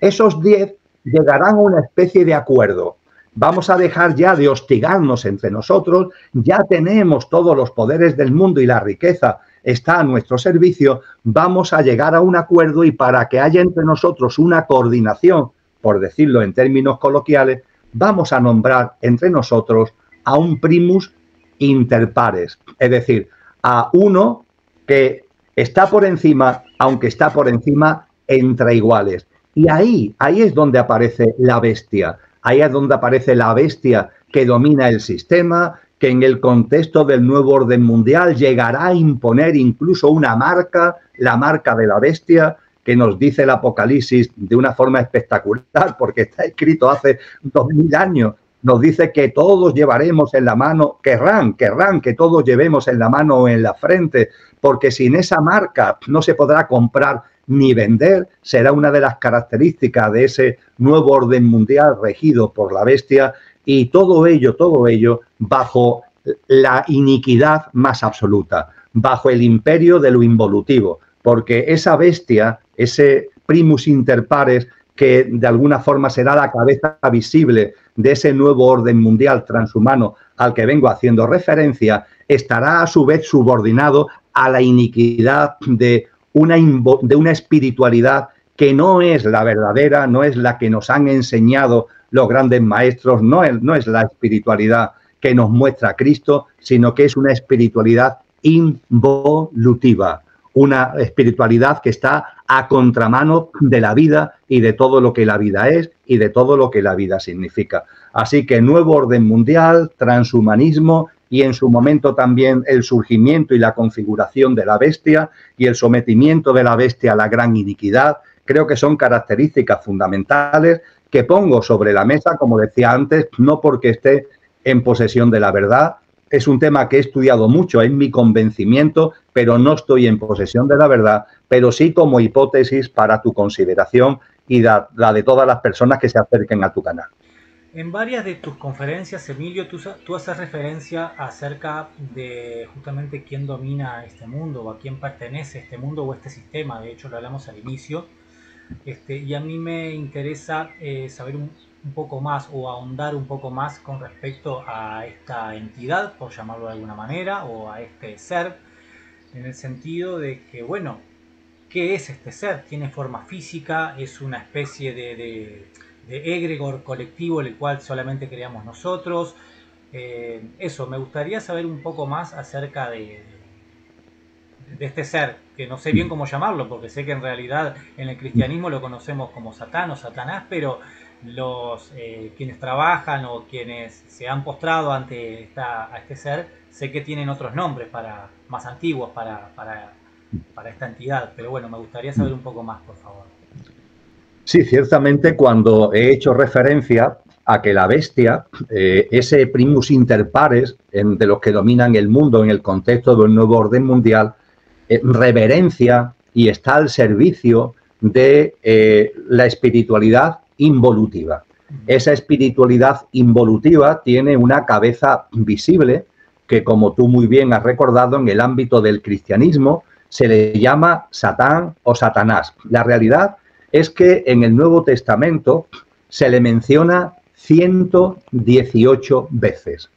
esos 10 llegarán a una especie de acuerdo. Vamos a dejar ya de hostigarnos entre nosotros, ya tenemos todos los poderes del mundo y la riqueza está a nuestro servicio, vamos a llegar a un acuerdo y para que haya entre nosotros una coordinación, por decirlo en términos coloquiales, vamos a nombrar entre nosotros a un primus inter pares, es decir, a uno que está por encima, aunque está por encima entre iguales. Y ahí es donde aparece la bestia. Ahí es donde aparece la bestia que domina el sistema, que en el contexto del nuevo orden mundial llegará a imponer incluso una marca, la marca de la bestia, que nos dice el Apocalipsis de una forma espectacular, porque está escrito hace 2000 años. Nos dice que todos llevaremos en la mano, querrán que todos llevemos en la mano o en la frente, porque sin esa marca no se podrá comprar ni vender, será una de las características de ese nuevo orden mundial regido por la bestia, y todo ello bajo la iniquidad más absoluta, bajo el imperio de lo involutivo, porque esa bestia, ese primus inter pares, que de alguna forma será la cabeza visible de ese nuevo orden mundial transhumano al que vengo haciendo referencia, estará a su vez subordinado a la iniquidad de una espiritualidad que no es la verdadera, no es la que nos han enseñado los grandes maestros, no es la espiritualidad que nos muestra Cristo, sino que es una espiritualidad involutiva, una espiritualidad que está a contramano de la vida y de todo lo que la vida es y de todo lo que la vida significa. Así que nuevo orden mundial, transhumanismo y en su momento también el surgimiento y la configuración de la bestia y el sometimiento de la bestia a la gran iniquidad, creo que son características fundamentales que pongo sobre la mesa, como decía antes, no porque esté en posesión de la verdad. Es un tema que he estudiado mucho, es mi convencimiento, pero no estoy en posesión de la verdad, pero sí como hipótesis para tu consideración y la de todas las personas que se acerquen a tu canal. En varias de tus conferencias, Emilio, tú haces referencia acerca de justamente quién domina este mundo o a quién pertenece este mundo o este sistema. De hecho, lo hablamos al inicio. Y a mí me interesa saber un poco más o ahondar un poco más con respecto a esta entidad, por llamarlo de alguna manera, o a este ser, en el sentido de que, bueno, ¿qué es este ser? ¿Tiene forma física? ¿Es una especie egregor colectivo el cual solamente creamos nosotros. Eso, me gustaría saber un poco más acerca de este ser, que no sé bien cómo llamarlo, porque sé que en realidad en el cristianismo lo conocemos como Satán o Satanás, pero los quienes trabajan o quienes se han postrado ante a este ser, sé que tienen otros nombres más antiguos para esta entidad, pero bueno, me gustaría saber un poco más, por favor. Sí, ciertamente cuando he hecho referencia a que la bestia, ese primus inter pares de los que dominan el mundo en el contexto del nuevo orden mundial, reverencia y está al servicio de la espiritualidad involutiva. Esa espiritualidad involutiva tiene una cabeza visible que, como tú muy bien has recordado, en el ámbito del cristianismo se le llama Satán o Satanás. La realidad es que en el Nuevo Testamento se le menciona 118 veces.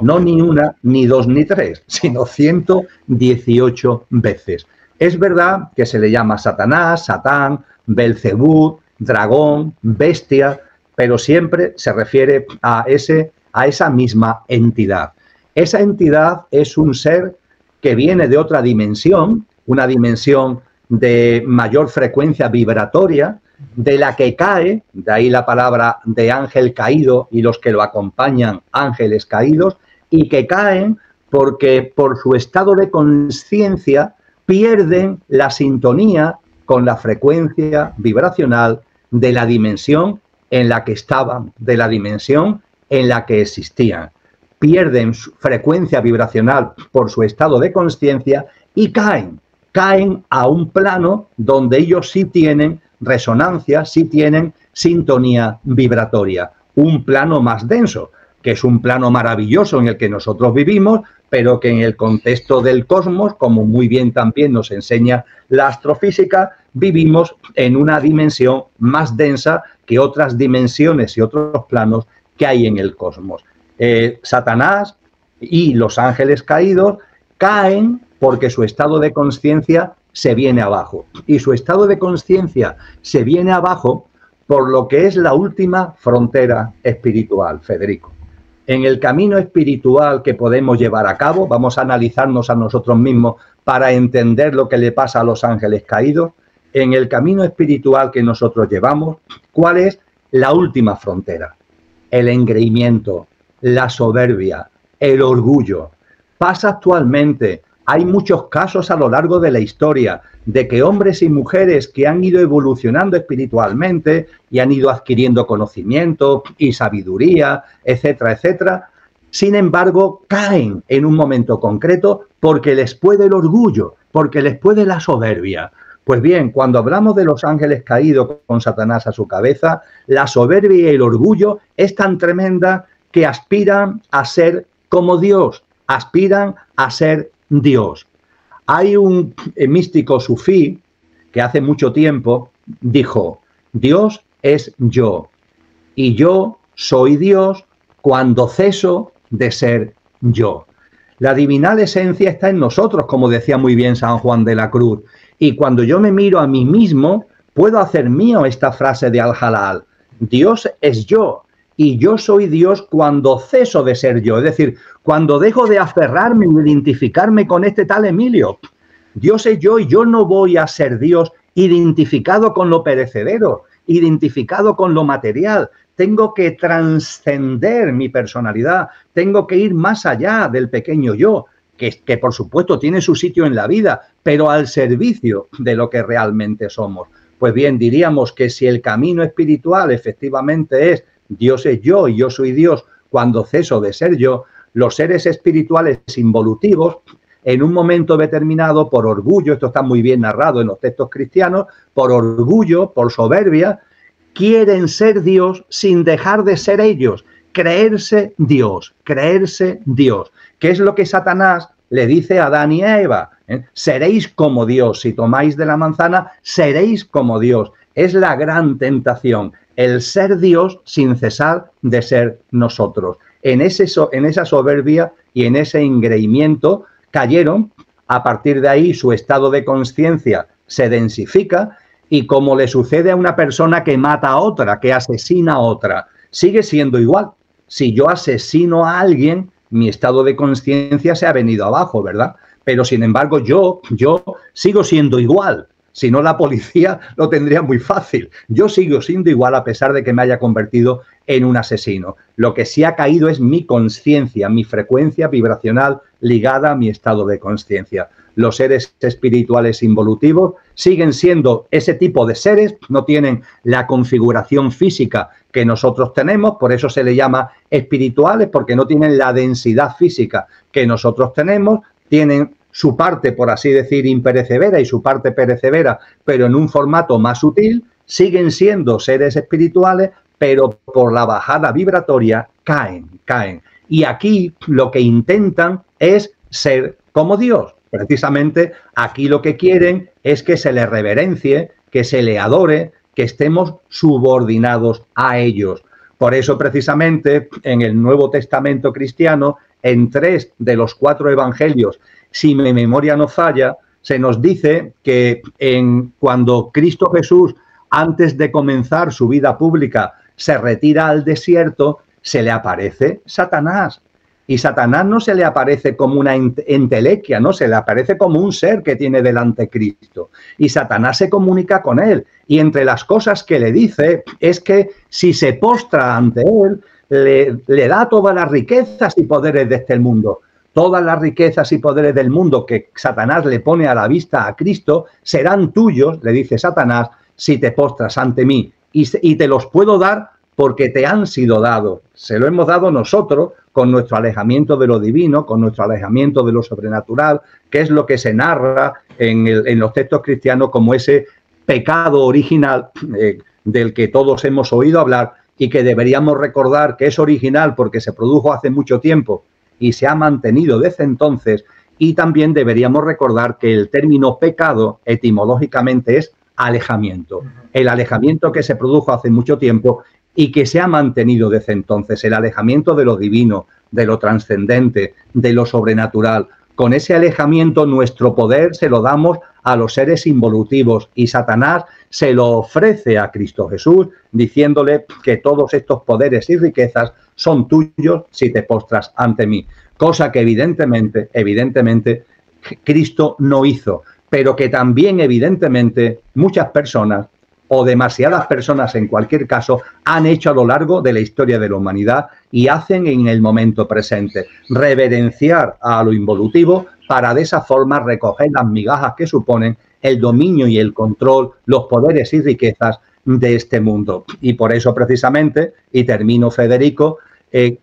No ni una, ni dos, ni tres, sino 118 veces. Es verdad que se le llama Satanás, Satán, Belcebú, dragón, bestia, pero siempre se refiere a esa misma entidad. Esa entidad es un ser que viene de otra dimensión, una dimensión de mayor frecuencia vibratoria, de la que cae, de ahí la palabra de ángel caído y los que lo acompañan, ángeles caídos, y que caen porque por su estado de conciencia pierden la sintonía con la frecuencia vibracional de la dimensión en la que estaban, de la dimensión en la que existían. Pierden su frecuencia vibracional por su estado de conciencia y caen a un plano donde ellos sí tienen resonancia, sí tienen sintonía vibratoria, un plano más denso, que es un plano maravilloso en el que nosotros vivimos, pero que en el contexto del cosmos, como muy bien también nos enseña la astrofísica, vivimos en una dimensión más densa que otras dimensiones y otros planos que hay en el cosmos. Satanás y los ángeles caídos caen porque su estado de conciencia se viene abajo. Y su estado de conciencia se viene abajo por lo que es la última frontera espiritual, Federico. En el camino espiritual que podemos llevar a cabo, vamos a analizarnos a nosotros mismos para entender lo que le pasa a los ángeles caídos. En el camino espiritual que nosotros llevamos, ¿cuál es la última frontera? El engreimiento, la soberbia, el orgullo. Pasa actualmente. Hay muchos casos a lo largo de la historia de que hombres y mujeres que han ido evolucionando espiritualmente y han ido adquiriendo conocimiento y sabiduría, etcétera, etcétera, sin embargo, caen en un momento concreto porque les puede el orgullo, porque les puede la soberbia. Pues bien, cuando hablamos de los ángeles caídos con Satanás a su cabeza, la soberbia y el orgullo es tan tremenda que aspiran a ser como Dios, aspiran a ser Dios. Hay un místico sufí que hace mucho tiempo dijo: Dios es yo y yo soy Dios cuando ceso de ser yo. La divinal esencia está en nosotros, como decía muy bien San Juan de la Cruz, y cuando yo me miro a mí mismo puedo hacer mío esta frase de Al-Jalal: Dios es yo y yo soy Dios cuando ceso de ser yo, es decir, cuando dejo de aferrarme y identificarme con este tal Emilio. Dios es yo y yo no voy a ser Dios identificado con lo perecedero, identificado con lo material. Tengo que trascender mi personalidad, tengo que ir más allá del pequeño yo, que por supuesto tiene su sitio en la vida, pero al servicio de lo que realmente somos. Pues bien, diríamos que si el camino espiritual efectivamente es Dios es yo y yo soy Dios cuando ceso de ser yo, los seres espirituales involutivos, en un momento determinado, por orgullo, esto está muy bien narrado en los textos cristianos, por orgullo, por soberbia, quieren ser Dios sin dejar de ser ellos, creerse Dios, que es lo que Satanás le dice a Adán y a Eva. Seréis como Dios, si tomáis de la manzana, seréis como Dios. Es la gran tentación, el ser Dios sin cesar de ser nosotros. En esa soberbia y en ese engreimiento cayeron. A partir de ahí su estado de conciencia se densifica Y como le sucede a una persona que mata a otra, que asesina a otra, sigue siendo igual. Si yo asesino a alguien, mi estado de conciencia se ha venido abajo, ¿verdad? Pero sin embargo yo sigo siendo igual. Si no, la policía lo tendría muy fácil. Yo sigo siendo igual a pesar de que me haya convertido en un asesino. Lo que sí ha caído es mi conciencia, mi frecuencia vibracional ligada a mi estado de conciencia. Los seres espirituales involutivos siguen siendo ese tipo de seres, no tienen la configuración física que nosotros tenemos, por eso se le llama espirituales, porque no tienen la densidad física que nosotros tenemos, tienen su parte, por así decir, imperecedera y su parte perecedera, pero en un formato más sutil, siguen siendo seres espirituales, pero por la bajada vibratoria caen. Y aquí lo que intentan es ser como Dios. Precisamente aquí lo que quieren es que se le reverencie, que se le adore, que estemos subordinados a ellos. Por eso, precisamente, en el Nuevo Testamento cristiano, en 3 de los 4 evangelios, si mi memoria no falla, se nos dice que cuando Cristo Jesús, antes de comenzar su vida pública, se retira al desierto, se le aparece Satanás. Y Satanás no se le aparece como una entelequia, no, se le aparece como un ser que tiene delante Cristo. Y Satanás se comunica con él. Y entre las cosas que le dice es que si se postra ante él, le da todas las riquezas y poderes de este mundo. Todas las riquezas y poderes del mundo que Satanás le pone a la vista a Cristo serán tuyos, le dice Satanás, si te postras ante mí. Y te los puedo dar porque te han sido dados. Se lo hemos dado nosotros con nuestro alejamiento de lo divino, con nuestro alejamiento de lo sobrenatural, que es lo que se narra en los textos cristianos como ese pecado original del que todos hemos oído hablar y que deberíamos recordar que es original porque se produjo hace mucho tiempo y se ha mantenido desde entonces. Y también deberíamos recordar que el término pecado etimológicamente es alejamiento. El alejamiento que se produjo hace mucho tiempo y que se ha mantenido desde entonces, el alejamiento de lo divino, de lo trascendente, de lo sobrenatural. Con ese alejamiento nuestro poder se lo damos a los seres involutivos y Satanás se lo ofrece a Cristo Jesús diciéndole que todos estos poderes y riquezas son tuyos si te postras ante mí. Cosa que evidentemente Cristo no hizo, pero que también evidentemente muchas personas o demasiadas personas en cualquier caso han hecho a lo largo de la historia de la humanidad y hacen en el momento presente, reverenciar a lo involutivo para de esa forma recoger las migajas que suponen el dominio y el control, los poderes y riquezas de este mundo. Y por eso precisamente, y termino Federico,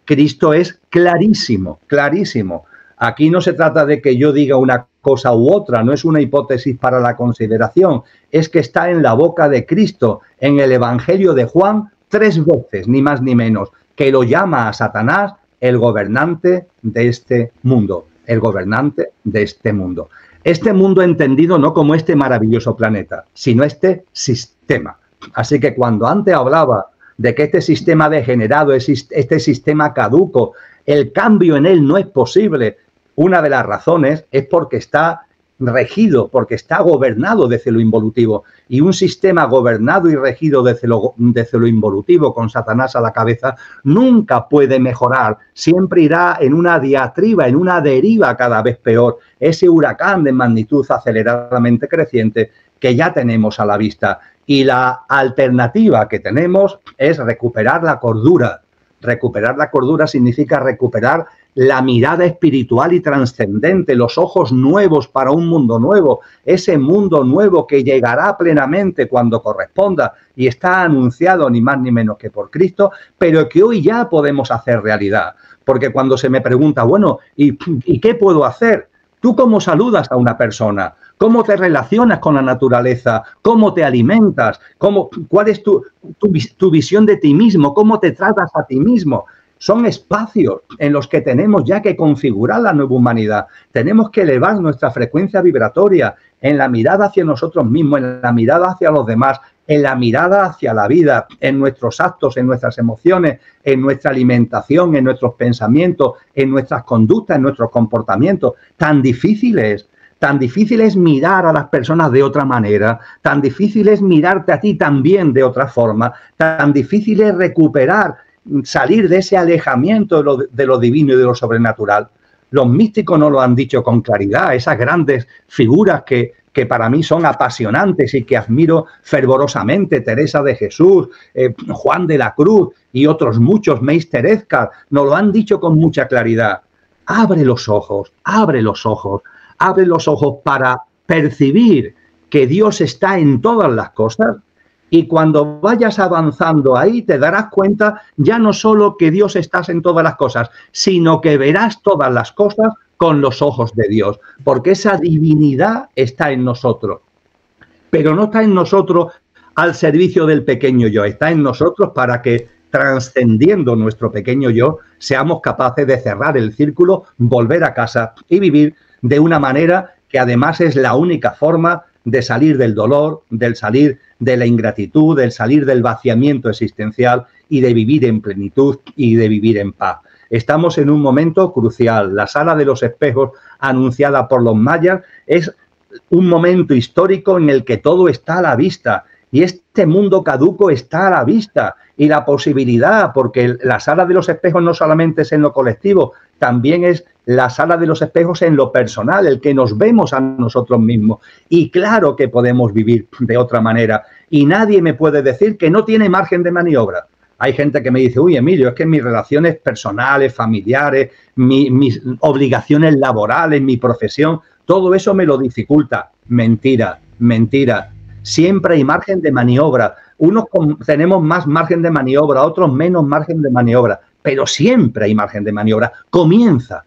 Cristo es clarísimo, clarísimo. Aquí no se trata de que yo diga una cosa u otra, no es una hipótesis para la consideración, es que está en la boca de Cristo, en el Evangelio de Juan, 3 veces, ni más ni menos, que lo llama a Satanás el gobernante de este mundo, el gobernante de este mundo. Este mundo entendido no como este maravilloso planeta, sino este sistema. Así que cuando antes hablaba de que este sistema degenerado, este sistema caduco, el cambio en él no es posible, una de las razones es porque está regido, porque está gobernado desde lo involutivo. Y un sistema gobernado y regido desde lo involutivo, con Satanás a la cabeza, nunca puede mejorar. Siempre irá en una diatriba, en una deriva cada vez peor. Ese huracán de magnitud aceleradamente creciente que ya tenemos a la vista. Y la alternativa que tenemos es recuperar la cordura. Recuperar la cordura significa recuperar la mirada espiritual y trascendente, los ojos nuevos para un mundo nuevo, ese mundo nuevo que llegará plenamente cuando corresponda y está anunciado ni más ni menos que por Cristo, pero que hoy ya podemos hacer realidad. Porque cuando se me pregunta, bueno, ¿y qué puedo hacer? ¿Tú cómo saludas a una persona? ¿Cómo te relacionas con la naturaleza? ¿Cómo te alimentas? ¿Cuál es tu visión de ti mismo? ¿Cómo te tratas a ti mismo? Son espacios en los que tenemos ya que configurar la nueva humanidad. Tenemos que elevar nuestra frecuencia vibratoria en la mirada hacia nosotros mismos, en la mirada hacia los demás, en la mirada hacia la vida, en nuestros actos, en nuestras emociones, en nuestra alimentación, en nuestros pensamientos, en nuestras conductas, en nuestros comportamientos. Tan difícil es, tan difícil es mirar a las personas de otra manera, tan difícil es mirarte a ti también de otra forma, tan difícil es recuperar, salir de ese alejamiento de lo divino y de lo sobrenatural. Los místicos nos lo han dicho con claridad, esas grandes figuras que para mí son apasionantes y que admiro fervorosamente, Teresa de Jesús, Juan de la Cruz y otros muchos, Meister Eckhart, nos lo han dicho con mucha claridad. Abre los ojos, abre los ojos, abre los ojos para percibir que Dios está en todas las cosas. Y cuando vayas avanzando ahí te darás cuenta ya no solo que Dios está en todas las cosas, sino que verás todas las cosas con los ojos de Dios, porque esa divinidad está en nosotros. Pero no está en nosotros al servicio del pequeño yo, está en nosotros para que, trascendiendo nuestro pequeño yo, seamos capaces de cerrar el círculo, volver a casa y vivir de una manera que además es la única forma de salir del dolor, del salir de la ingratitud, del salir del vaciamiento existencial y de vivir en plenitud y de vivir en paz. Estamos en un momento crucial. La sala de los espejos anunciada por los mayas es un momento histórico en el que todo está a la vista y este mundo caduco está a la vista y la posibilidad, porque la sala de los espejos no solamente es en lo colectivo, también es la sala de los espejos en lo personal, el que nos vemos a nosotros mismos. Y claro que podemos vivir de otra manera. Y nadie me puede decir que no tiene margen de maniobra. Hay gente que me dice, uy, Emilio, es que mis relaciones personales, familiares, mis obligaciones laborales, mi profesión, todo eso me lo dificulta. Mentira, mentira. Siempre hay margen de maniobra. Unos tenemos más margen de maniobra, otros menos margen de maniobra. Pero siempre hay margen de maniobra. Comienza,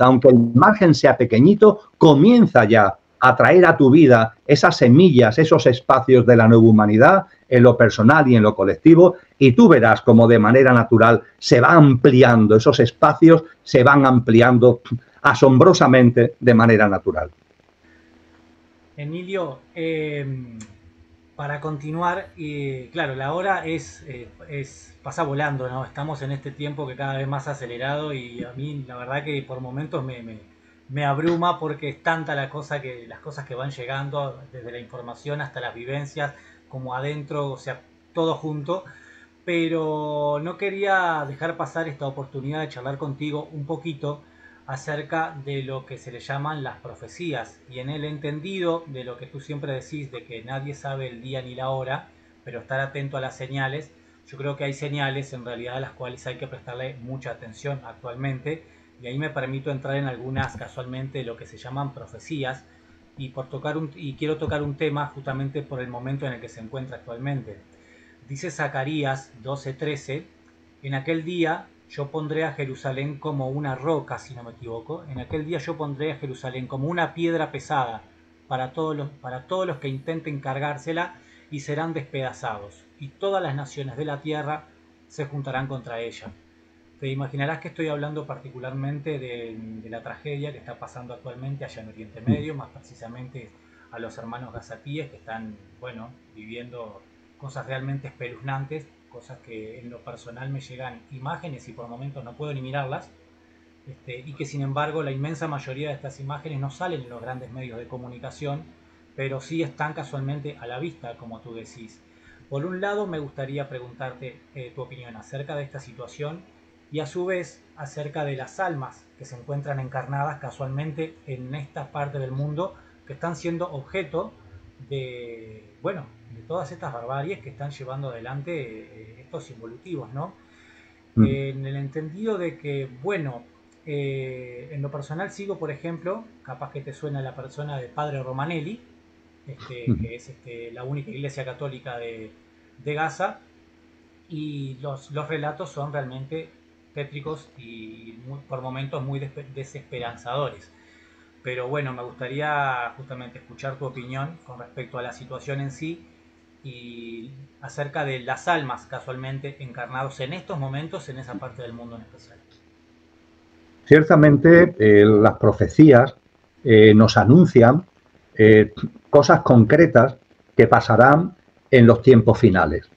aunque el margen sea pequeñito, comienza ya a traer a tu vida esas semillas, esos espacios de la nueva humanidad, en lo personal y en lo colectivo, y tú verás cómo de manera natural se va ampliando, esos espacios se van ampliando asombrosamente de manera natural. Emilio, para continuar, claro, la hora pasa volando, ¿no? Estamos en este tiempo que cada vez más acelerado y a mí la verdad que por momentos me abruma porque es tanta las cosas que van llegando, desde la información hasta las vivencias, como adentro, o sea, todo junto. Pero no quería dejar pasar esta oportunidad de charlar contigo un poquito acerca de lo que se le llaman las profecías, y en el entendido de lo que tú siempre decís, de que nadie sabe el día ni la hora, pero estar atento a las señales. Yo creo que hay señales en realidad a las cuales hay que prestarle mucha atención actualmente, y ahí me permito entrar en algunas casualmente lo que se llaman profecías, y quiero tocar un tema justamente por el momento en el que se encuentra actualmente. Dice Zacarías 12:13, en aquel día yo pondré a Jerusalén como una roca, si no me equivoco. En aquel día yo pondré a Jerusalén como una piedra pesada para todos los que intenten cargársela, y serán despedazados, y todas las naciones de la tierra se juntarán contra ella. Te imaginarás que estoy hablando particularmente de la tragedia que está pasando actualmente allá en Oriente Medio, más precisamente a los hermanos gazatíes que están, bueno, viviendo cosas realmente espeluznantes, cosas que en lo personal me llegan imágenes y por momentos no puedo ni mirarlas, y que sin embargo la inmensa mayoría de estas imágenes no salen en los grandes medios de comunicación, pero sí están casualmente a la vista, como tú decís. Por un lado me gustaría preguntarte tu opinión acerca de esta situación y a su vez acerca de las almas que se encuentran encarnadas casualmente en esta parte del mundo, que están siendo objeto de todas estas barbaries que están llevando adelante estos involutivos, ¿no? En el entendido de que, en lo personal sigo, por ejemplo, capaz que te suena la persona de Padre Romanelli, que es la única iglesia católica de Gaza, y los relatos son realmente tétricos y por momentos muy desesperanzadores. Pero bueno, me gustaría justamente escuchar tu opinión con respecto a la situación en sí y acerca de las almas casualmente encarnados en estos momentos en esa parte del mundo en especial. Ciertamente las profecías nos anuncian cosas concretas que pasarán en los tiempos finales.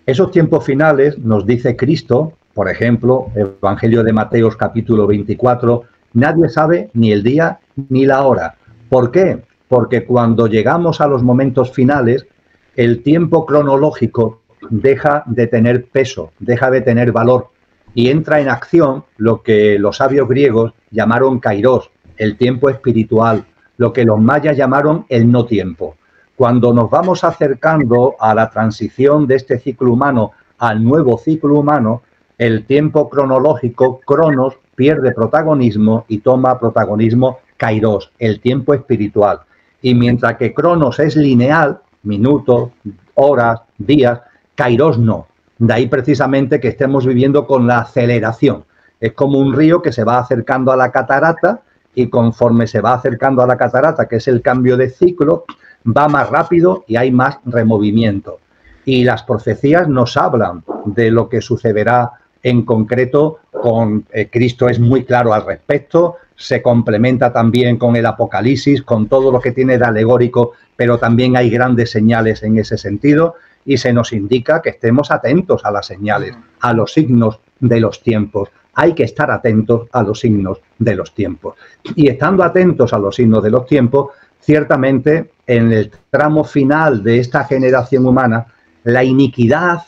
Esos tiempos finales nos dice Cristo, por ejemplo, Evangelio de Mateo capítulo 24, nadie sabe ni el día ni la hora, ¿Por qué? Porque cuando llegamos a los momentos finales, el tiempo cronológico deja de tener peso, deja de tener valor y entra en acción lo que los sabios griegos llamaron kairos, el tiempo espiritual, lo que los mayas llamaron el no tiempo. Cuando nos vamos acercando a la transición de este ciclo humano al nuevo ciclo humano, el tiempo cronológico, cronos, pierde protagonismo y toma protagonismo kairos, el tiempo espiritual. Y mientras que cronos es lineal, minutos, horas, días, kairos no. De ahí precisamente que estemos viviendo con la aceleración. Es como un río que se va acercando a la catarata y conforme se va acercando a la catarata, que es el cambio de ciclo, va más rápido y hay más removimiento. Y las profecías nos hablan de lo que sucederá en concreto con Cristo, es muy claro al respecto, se complementa también con el Apocalipsis, con todo lo que tiene de alegórico, pero también hay grandes señales en ese sentido y se nos indica que estemos atentos a las señales, a los signos de los tiempos. Hay que estar atentos a los signos de los tiempos. Y estando atentos a los signos de los tiempos, ciertamente en el tramo final de esta generación humana, la iniquidad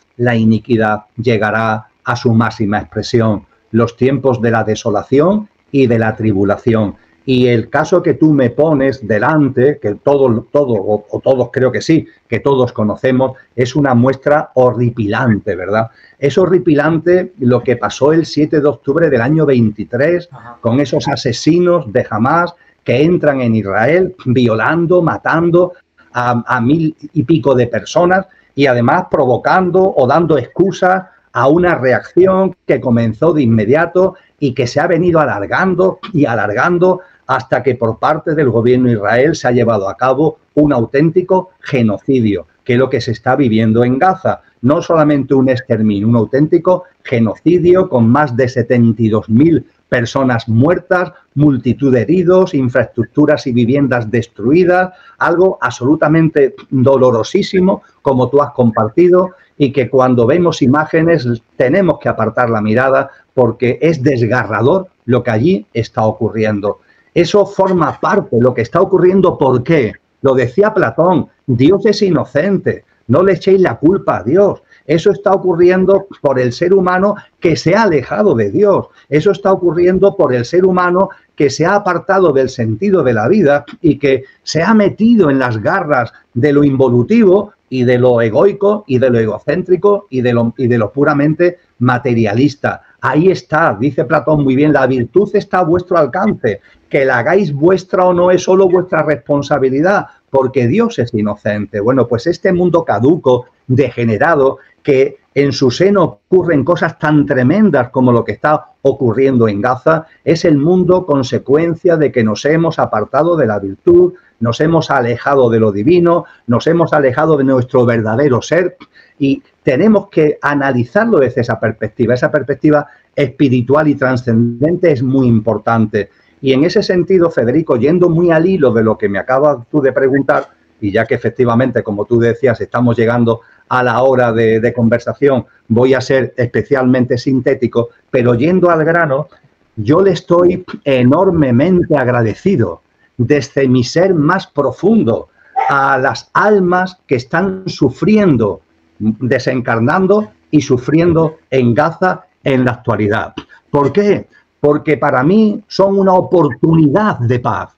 llegará a su máxima expresión, los tiempos de la desolación y de la tribulación. Y el caso que tú me pones delante, que todos creo que sí, que todos conocemos, es una muestra horripilante, ¿verdad? Es horripilante lo que pasó el 7 de octubre del año 23 con esos asesinos de Hamás que entran en Israel violando, matando a 1000 y pico de personas y además provocando o dando excusas a una reacción que comenzó de inmediato y que se ha venido alargando y alargando hasta que por parte del gobierno de Israel se ha llevado a cabo un auténtico genocidio, que es lo que se está viviendo en Gaza. No solamente un exterminio, un auténtico genocidio con más de 72.000 personas muertas, multitud de heridos, infraestructuras y viviendas destruidas, algo absolutamente dolorosísimo, como tú has compartido, y que cuando vemos imágenes tenemos que apartar la mirada porque es desgarrador lo que allí está ocurriendo. Eso forma parte de lo que está ocurriendo. ¿Por qué? Lo decía Platón, Dios es inocente, no le echéis la culpa a Dios. Eso está ocurriendo por el ser humano que se ha alejado de Dios. Eso está ocurriendo por el ser humano que se ha apartado del sentido de la vida y que se ha metido en las garras de lo involutivo y de lo egoico y de lo egocéntrico y de lo puramente materialista. Ahí está, dice Platón muy bien, la virtud está a vuestro alcance. Que la hagáis vuestra o no es solo vuestra responsabilidad, porque Dios es inocente. Bueno, pues este mundo caduco, degenerado, que en su seno ocurren cosas tan tremendas como lo que está ocurriendo en Gaza, es el mundo consecuencia de que nos hemos apartado de la virtud, nos hemos alejado de lo divino, nos hemos alejado de nuestro verdadero ser y tenemos que analizarlo desde esa perspectiva espiritual y trascendente es muy importante. Y en ese sentido, Federico, yendo muy al hilo de lo que me acabas tú de preguntar, y ya que efectivamente, como tú decías, estamos llegando a la hora de conversación, voy a ser especialmente sintético, pero yendo al grano, yo le estoy enormemente agradecido desde mi ser más profundo a las almas que están sufriendo, desencarnando y sufriendo en Gaza en la actualidad. ¿Por qué? Porque para mí son una oportunidad de paz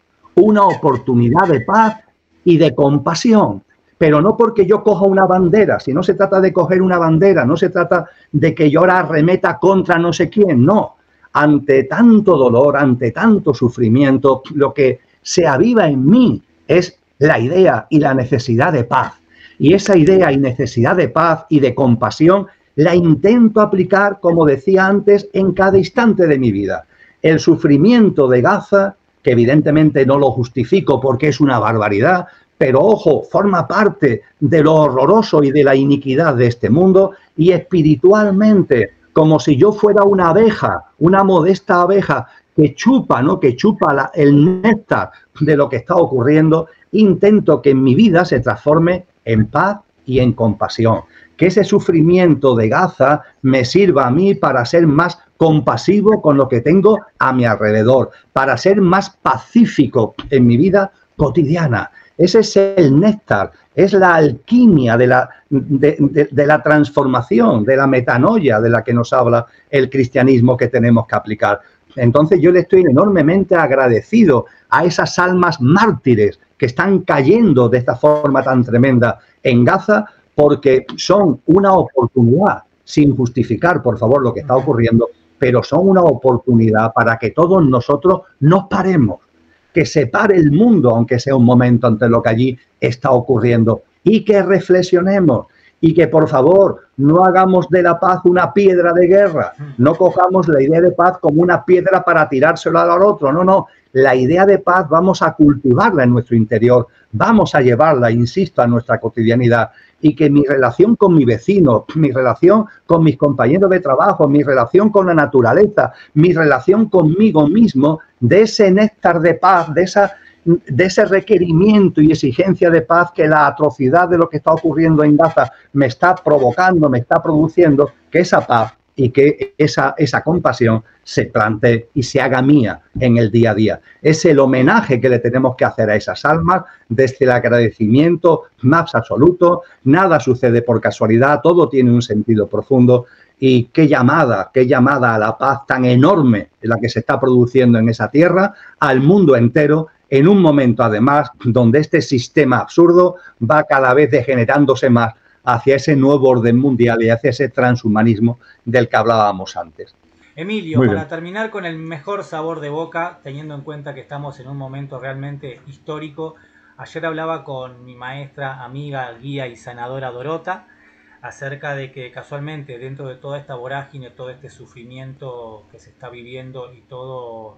y de compasión. Pero no porque yo coja una bandera, si no se trata de coger una bandera, no se trata de que yo ahora arremeta contra no sé quién, no. Ante tanto dolor, ante tanto sufrimiento, lo que se aviva en mí es la idea y la necesidad de paz. Y esa idea y necesidad de paz y de compasión la intento aplicar, como decía antes, en cada instante de mi vida. El sufrimiento de Gaza, que evidentemente no lo justifico porque es una barbaridad, pero ojo, forma parte de lo horroroso y de la iniquidad de este mundo y espiritualmente, como si yo fuera una abeja, una modesta abeja que chupa, ¿no? Que chupa el néctar de lo que está ocurriendo, intento que en mi vida se transforme en paz y en compasión. Que ese sufrimiento de Gaza me sirva a mí para ser más compasivo con lo que tengo a mi alrededor, para ser más pacífico en mi vida cotidiana. Ese es el néctar, es la alquimia de la transformación, de la metanoia de la que nos habla el cristianismo que tenemos que aplicar. Entonces yo le estoy enormemente agradecido a esas almas mártires que están cayendo de esta forma tan tremenda en Gaza, porque son una oportunidad, sin justificar, por favor, lo que está ocurriendo, pero son una oportunidad para que todos nosotros nos paremos, que se pare el mundo, aunque sea un momento, ante lo que allí está ocurriendo, y que reflexionemos, y que por favor no hagamos de la paz una piedra de guerra, no cojamos la idea de paz como una piedra para tirársela al otro, no, la idea de paz vamos a cultivarla en nuestro interior, vamos a llevarla, insisto, a nuestra cotidianidad, y que mi relación con mi vecino, mi relación con mis compañeros de trabajo, mi relación con la naturaleza, mi relación conmigo mismo, de ese néctar de paz, de ese requerimiento y exigencia de paz que la atrocidad de lo que está ocurriendo en Gaza me está provocando, me está produciendo, que esa paz y que esa compasión se plantee y se haga mía en el día a día. Es el homenaje que le tenemos que hacer a esas almas desde el agradecimiento más absoluto. Nada sucede por casualidad, todo tiene un sentido profundo. Y qué llamada a la paz tan enorme la que se está produciendo en esa tierra, al mundo entero, en un momento además donde este sistema absurdo va cada vez degenerándose más hacia ese nuevo orden mundial y hacia ese transhumanismo del que hablábamos antes. Emilio, para terminar con el mejor sabor de boca, teniendo en cuenta que estamos en un momento realmente histórico, ayer hablaba con mi maestra, amiga, guía y sanadora Dorota, acerca de que casualmente dentro de toda esta vorágine, todo este sufrimiento que se está viviendo y todo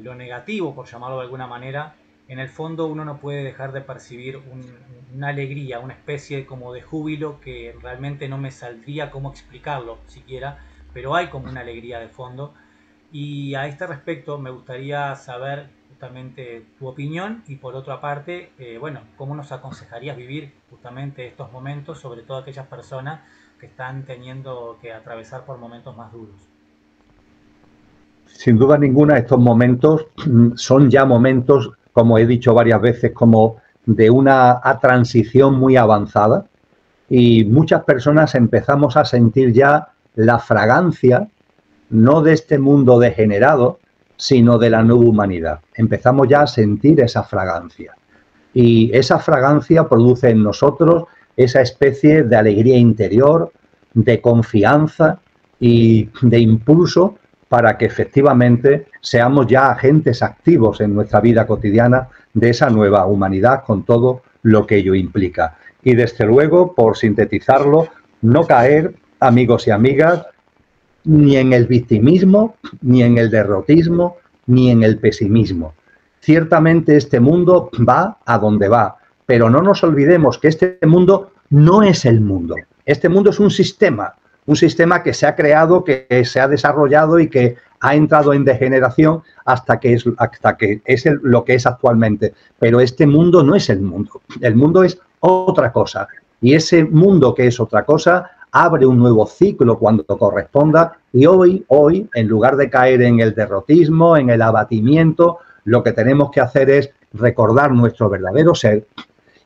lo negativo, por llamarlo de alguna manera, en el fondo uno no puede dejar de percibir una alegría, una especie como de júbilo que realmente no me saldría cómo explicarlo siquiera, pero hay como una alegría de fondo. Y a este respecto me gustaría saber justamente tu opinión y por otra parte, bueno, cómo nos aconsejarías vivir justamente estos momentos, sobre todo aquellas personas que están teniendo que atravesar por momentos más duros. Sin duda ninguna, estos momentos son ya momentos, como he dicho varias veces, como de una transición muy avanzada, y muchas personas empezamos a sentir ya la fragancia, no de este mundo degenerado, sino de la nueva humanidad. Empezamos ya a sentir esa fragancia. Y esa fragancia produce en nosotros esa especie de alegría interior, de confianza y de impulso para que efectivamente seamos ya agentes activos en nuestra vida cotidiana de esa nueva humanidad con todo lo que ello implica. Y desde luego, por sintetizarlo, no caer, amigos y amigas, ni en el victimismo, ni en el derrotismo, ni en el pesimismo. Ciertamente este mundo va a donde va, pero no nos olvidemos que este mundo no es el mundo. Este mundo es un sistema que se ha creado, que se ha desarrollado y que ha entrado en degeneración hasta que es lo que es actualmente. Pero este mundo no es el mundo es otra cosa. Y ese mundo que es otra cosa abre un nuevo ciclo cuando corresponda y hoy, en lugar de caer en el derrotismo, en el abatimiento, lo que tenemos que hacer es recordar nuestro verdadero ser,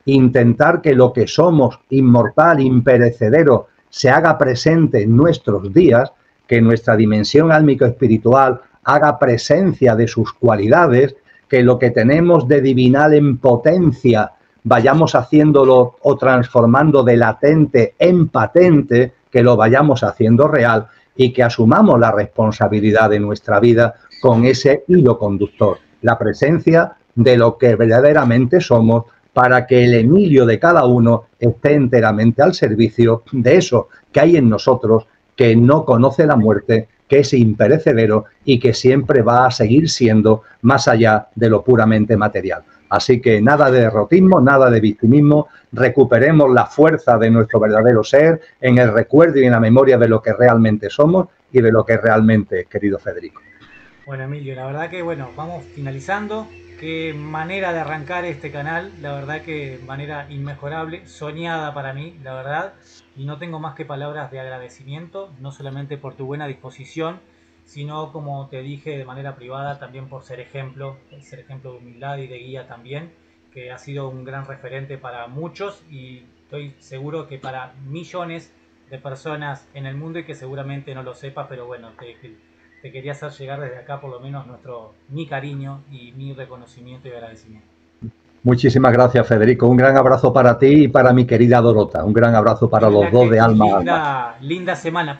intentar que lo que somos, inmortal, imperecedero, se haga presente en nuestros días, que nuestra dimensión álmico-espiritual haga presencia de sus cualidades, que lo que tenemos de divinal en potencia vayamos haciéndolo o transformando de latente en patente, que lo vayamos haciendo real y que asumamos la responsabilidad de nuestra vida con ese hilo conductor, la presencia de lo que verdaderamente somos, para que el Emilio de cada uno esté enteramente al servicio de eso que hay en nosotros, que no conoce la muerte, que es imperecedero y que siempre va a seguir siendo más allá de lo puramente material. Así que nada de derrotismo, nada de victimismo, recuperemos la fuerza de nuestro verdadero ser en el recuerdo y en la memoria de lo que realmente somos y de lo que realmente es, querido Federico. Bueno, Emilio, la verdad que bueno, vamos finalizando. Qué manera de arrancar este canal, la verdad que manera inmejorable, soñada para mí, la verdad. Y no tengo más que palabras de agradecimiento, no solamente por tu buena disposición, sino como te dije de manera privada, también por ser ejemplo de humildad y de guía también, que ha sido un gran referente para muchos y estoy seguro que para millones de personas en el mundo y que seguramente no lo sepas, pero bueno, te quería hacer llegar desde acá por lo menos mi cariño y mi reconocimiento y agradecimiento. Muchísimas gracias, Federico. Un gran abrazo para ti y para mi querida Dorota. Un gran abrazo para los dos de alma a alma. Linda semana.